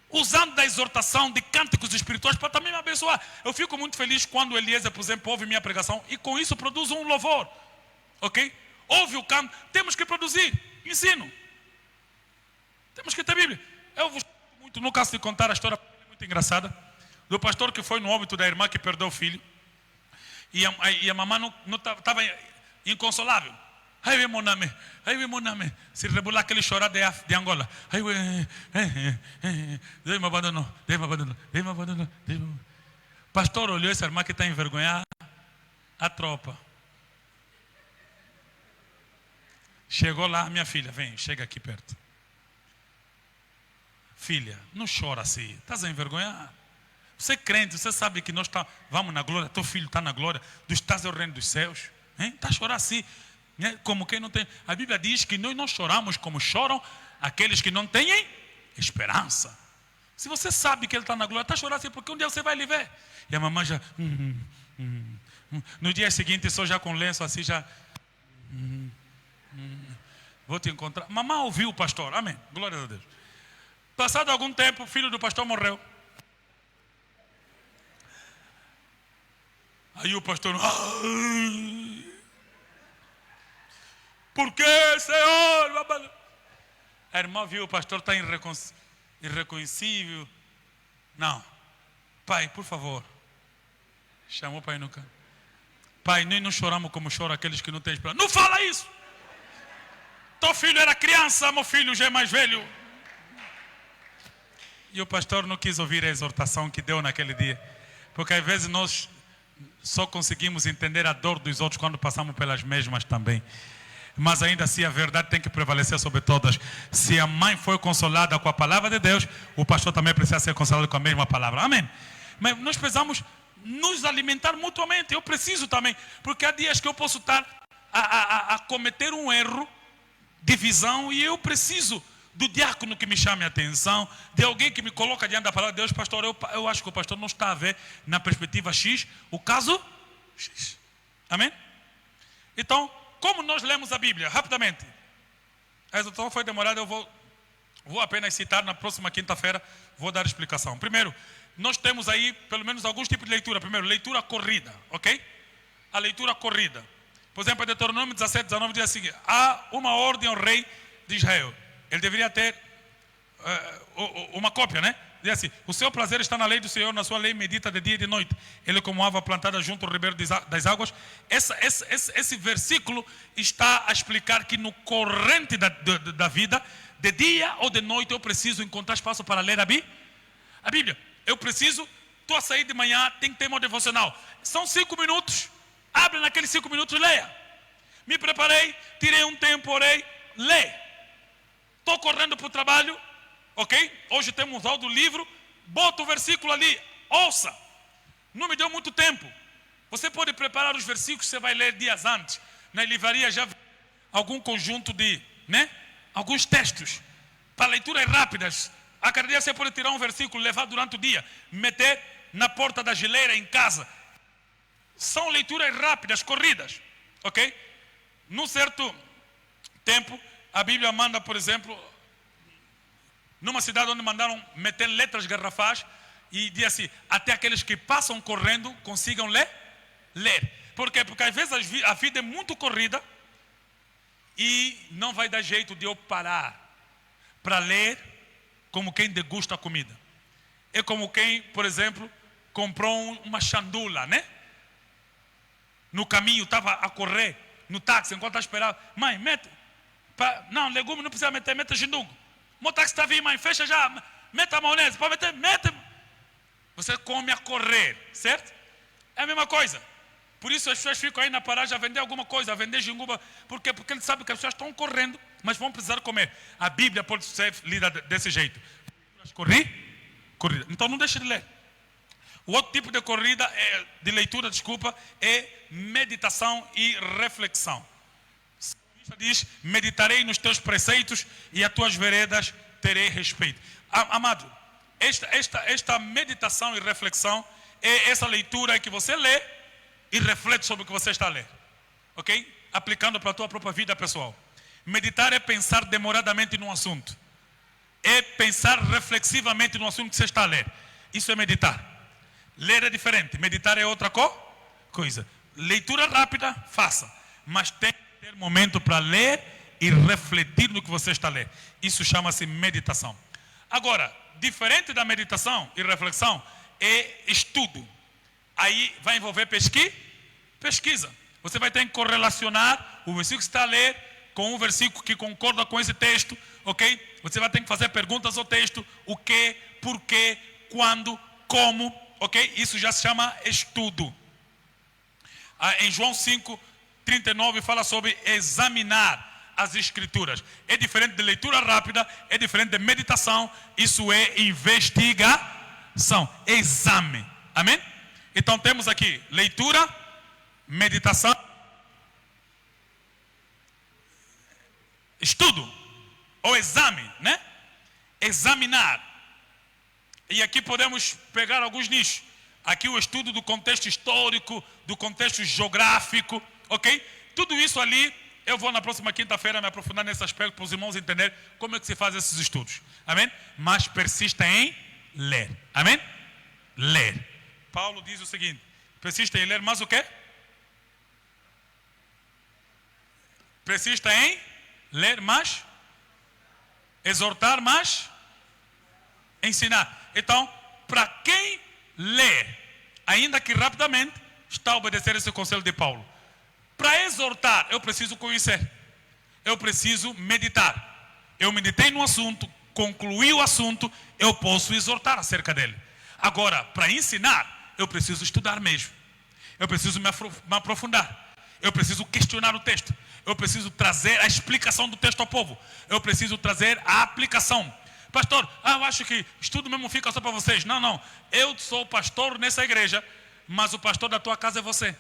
usando da exortação, de cânticos espirituais, para também me abençoar. Eu fico muito feliz quando o Eliezer, por exemplo, ouve minha pregação e com isso produz um louvor. Ok? Ouve o canto. Temos que produzir ensino. Temos que ter Bíblia. Eu vos muito, no caso de contar a história muito engraçada do pastor que foi no óbito da irmã que perdeu o filho. E a mamãe não estava inconsolável. Aí meu nome, se rebolar aquele chorar de Angola. Aí Deus me abandonou. Pastor olhou essa irmã que está envergonhada. A tropa. Chegou lá, minha filha, vem, chega aqui perto. Filha, não chora assim, estás a envergonhar. Você é crente, você sabe que nós vamos na glória, teu filho está na glória, tu estás ao reino dos céus. Está a chorar assim, como quem não tem. A Bíblia diz que nós não choramos como choram aqueles que não têm esperança. Se você sabe que ele está na glória, está a chorar assim, porque um dia você vai lhe ver. E a mamãe já... No dia seguinte, só já com lenço assim, já... Vou te encontrar. Mamãe ouviu o pastor, amém, glória a Deus. Passado algum tempo, o filho do pastor morreu. Aí o pastor, por que, Senhor? A irmã viu, o pastor está irreconhecível. Não, pai, por favor. Chamou o pai no canto. Pai, nós não choramos como choram aqueles que não têm esperança. Não fala isso. Teu filho era criança, meu filho já é mais velho. E o pastor não quis ouvir a exortação que deu naquele dia. Porque às vezes nós só conseguimos entender a dor dos outros quando passamos pelas mesmas também. Mas ainda assim a verdade tem que prevalecer sobre todas. Se a mãe foi consolada com a palavra de Deus, o pastor também precisa ser consolado com a mesma palavra. Amém? Mas nós precisamos nos alimentar mutuamente. Eu preciso também. Porque há dias que eu posso estar a cometer um erro de visão e eu preciso do diácono que me chame a atenção, de alguém que me coloca diante da palavra de Deus. Pastor, eu acho que o pastor não está a ver na perspectiva X o caso X. Amém? Então, como nós lemos a Bíblia? Rapidamente. A exortação foi demorada, eu vou apenas citar na próxima quinta-feira, vou dar explicação. Primeiro, nós temos aí pelo menos alguns tipos de leitura. Primeiro, leitura corrida, ok? A leitura corrida. Por exemplo, Deuteronômio 17, 19 diz assim: há uma ordem ao rei de Israel. Ele deveria ter uma cópia, né? Diz assim: o seu prazer está na lei do Senhor, na sua lei medita de dia e de noite. Ele como árvore plantada junto ao ribeiro das águas. Esse versículo está a explicar que no corrente da vida, de dia ou de noite, eu preciso encontrar espaço para ler a Bíblia. Eu preciso, estou a sair de manhã, tem que ter meu devocional. São 5 minutos. Abre naqueles 5 minutos e leia. me preparei, tirei um tempo, orei, lê. Estou correndo para o trabalho, ok? Hoje temos áudio livro, bota o versículo ali, ouça. Não me deu muito tempo. Você pode preparar os versículos que você vai ler dias antes. Na livraria já algum conjunto de, alguns textos para leituras rápidas. A cada dia você pode tirar um versículo, levar durante o dia, meter na porta da geleira em casa. São leituras rápidas, corridas, ok? Num certo tempo, a Bíblia manda, por exemplo, numa cidade onde mandaram meter letras garrafais e diz assim, até aqueles que passam correndo consigam ler. Por quê? Porque às vezes a vida é muito corrida e não vai dar jeito de eu parar para ler como quem degusta a comida. É como quem, por exemplo, comprou uma chandula, No caminho, estava a correr, no táxi, enquanto esperava. Mãe, mete. Não, legume não precisa meter, mete jindungo. O táxi está vindo, mãe, fecha já. Meta a maionese, pode meter, mete. Você come a correr, certo? É a mesma coisa. Por isso as pessoas ficam aí na paragem a vender alguma coisa, a vender jinguba. Por quê? Porque eles sabem que as pessoas estão correndo, mas vão precisar comer. A Bíblia pode ser lida desse jeito. Corrida. Então não deixe de ler. O outro tipo de corrida, de leitura, é meditação e reflexão. O salmista diz, meditarei nos teus preceitos e as tuas veredas terei respeito. Amado, esta meditação e reflexão é essa leitura que você lê e reflete sobre o que você está a ler. Ok? Aplicando para a tua própria vida pessoal. Meditar é pensar demoradamente num assunto. É pensar reflexivamente no assunto que você está a ler. Isso é meditar. Ler é diferente, meditar é outra coisa. Leitura rápida, faça. Mas tem que ter momento para ler e refletir no que você está a ler. Isso chama-se meditação. Agora, diferente da meditação e reflexão, é estudo. Aí vai envolver pesquisa. Você vai ter que correlacionar o versículo que está a ler com um versículo que concorda com esse texto, ok? Você vai ter que fazer perguntas ao texto, o que, porquê, quando, como, ok? Isso já se chama estudo. Em João 5:39 fala sobre examinar as escrituras. É diferente de leitura rápida, é diferente de meditação, isso é investigação, exame. Amém? Então temos aqui leitura, meditação, estudo ou exame, Examinar. E aqui podemos pegar alguns nichos. Aqui o estudo do contexto histórico, do contexto geográfico, ok? Tudo isso ali, eu vou na próxima quinta-feira me aprofundar nesse aspecto para os irmãos entenderem como é que se faz esses estudos. Amém? Mas persista em ler. Amém? Ler. Paulo diz o seguinte, persista em ler, mas o quê? Persista em ler, mas exortar, mas ensinar. Então, para quem lê, ainda que rapidamente, está a obedecer esse conselho de Paulo. Para exortar, eu preciso conhecer. Eu preciso meditar. Eu meditei no assunto, concluí o assunto, eu posso exortar acerca dele. Agora, para ensinar, eu preciso estudar mesmo. Eu preciso me aprofundar. Eu preciso questionar o texto. Eu preciso trazer a explicação do texto ao povo. Eu preciso trazer a aplicação. Pastor, eu acho que estudo mesmo fica só para vocês. Não. Eu sou pastor nessa igreja, mas o pastor da tua casa é você.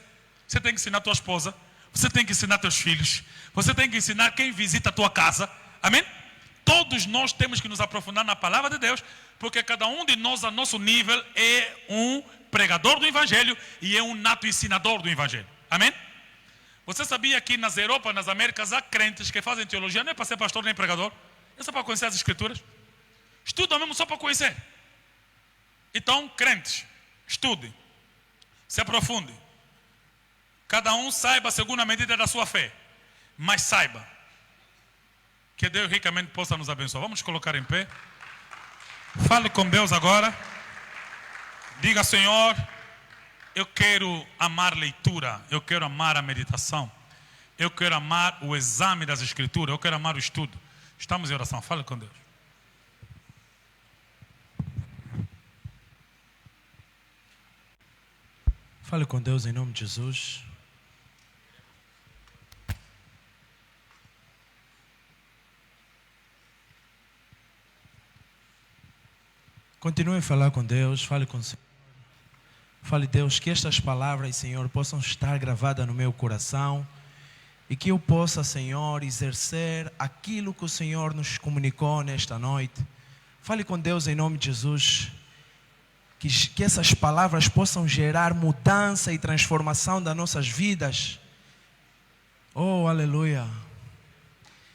Você tem que ensinar a tua esposa. Você tem que ensinar teus filhos. Você tem que ensinar quem visita a tua casa. Amém? Todos nós temos que nos aprofundar na palavra de Deus, porque cada um de nós, a nosso nível, é um pregador do Evangelho e é um nato ensinador do Evangelho. Amém? Você sabia que nas Europa, nas Américas, há crentes que fazem teologia, não é para ser pastor nem pregador, é só para conhecer as Escrituras. Estudam mesmo só para conhecer. Então, crentes, estudem, se aprofundem. Cada um saiba segundo a medida da sua fé, mas saiba que Deus ricamente possa nos abençoar. Vamos colocar em pé. Fale com Deus agora. Diga, Senhor, eu quero amar leitura, eu quero amar a meditação, eu quero amar o exame das Escrituras, eu quero amar o estudo. Estamos em oração, fale com Deus. Fale com Deus em nome de Jesus. Continue a falar com Deus, fale com o Senhor. Fale, Deus, que estas palavras, Senhor, possam estar gravadas no meu coração e que eu possa, Senhor, exercer aquilo que o Senhor nos comunicou nesta noite. Fale com Deus em nome de Jesus. Que essas palavras possam gerar mudança e transformação das nossas vidas. Oh, aleluia.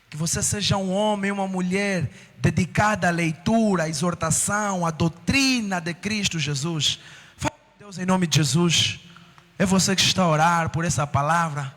Que você seja um homem, uma mulher dedicada à leitura, à exortação, à doutrina de Cristo Jesus. Fale com Deus em nome de Jesus. É você que está a orar por essa palavra.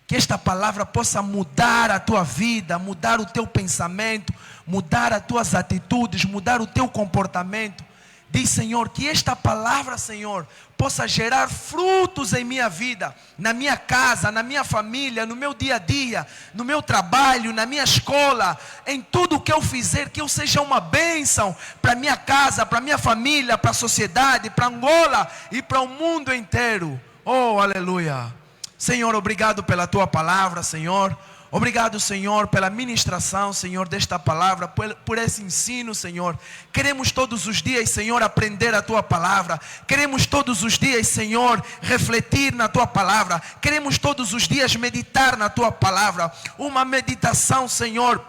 Que esta palavra possa mudar a tua vida, mudar o teu pensamento, mudar as tuas atitudes, mudar o teu comportamento. Diz, Senhor, que esta palavra, Senhor, possa gerar frutos em minha vida, na minha casa, na minha família, no meu dia a dia, no meu trabalho, na minha escola, em tudo que eu fizer, que eu seja uma bênção para minha casa, para minha família, para a sociedade, para Angola e para o mundo inteiro. Oh, aleluia. Senhor, obrigado pela tua palavra, Senhor. Obrigado, Senhor, pela ministração, Senhor, desta palavra, por esse ensino, Senhor. Queremos todos os dias, Senhor, aprender a tua palavra. Queremos todos os dias, Senhor, refletir na tua palavra. Queremos todos os dias meditar na tua palavra. Uma meditação, Senhor,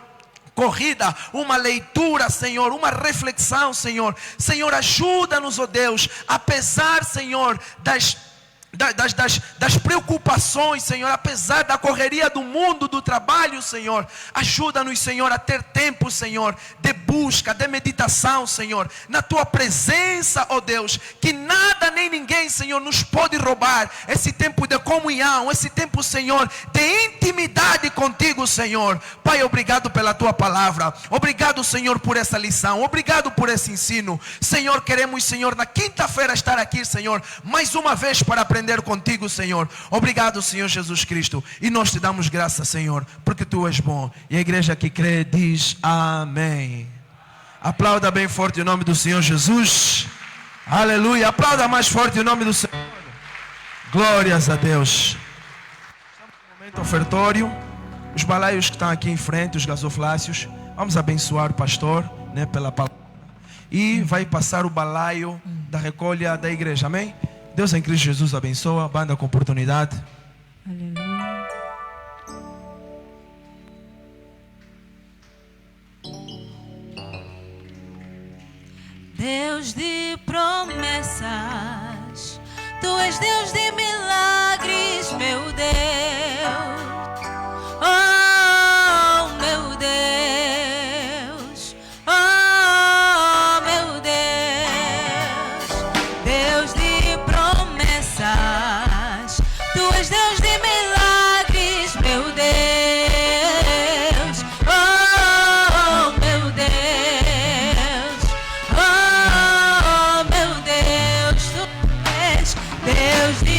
corrida, uma leitura, Senhor, uma reflexão, Senhor. Senhor, ajuda-nos, ó Deus, apesar, Senhor, das preocupações, Senhor, apesar da correria do mundo, do trabalho, Senhor, ajuda-nos, Senhor, a ter tempo, Senhor, de busca, de meditação, Senhor, na tua presença, ó Deus, que nada nem ninguém, Senhor, nos pode roubar esse tempo de comunhão, esse tempo, Senhor, de intimidade contigo, Senhor. Pai, obrigado pela tua palavra, obrigado, Senhor, por essa lição, obrigado por esse ensino, Senhor. Queremos, Senhor, na quinta-feira estar aqui, Senhor, mais uma vez para aprender contigo, Senhor. Obrigado, Senhor Jesus Cristo, e nós te damos graça, Senhor, porque tu és bom. E a igreja que crê diz amém. Aplauda bem forte o nome do Senhor Jesus. Aleluia. Aplauda mais forte o nome do Senhor. Glórias a Deus. Estamos no momento ofertório. Os balaios que estão aqui em frente, os gasoflácios, vamos abençoar o pastor, né, pela palavra, e vai passar o balaio da recolha da igreja. Amém? Deus em Cristo Jesus abençoa. Banda com oportunidade. Aleluia. Deus de promessas, tu és Deus de milagres, meu Deus. Oh, meu Deus. Oh, meu Deus. Deus de promessas, tu és Deus de milagres, meu Deus. Oh, meu Deus. Oh, meu Deus, tu és Deus de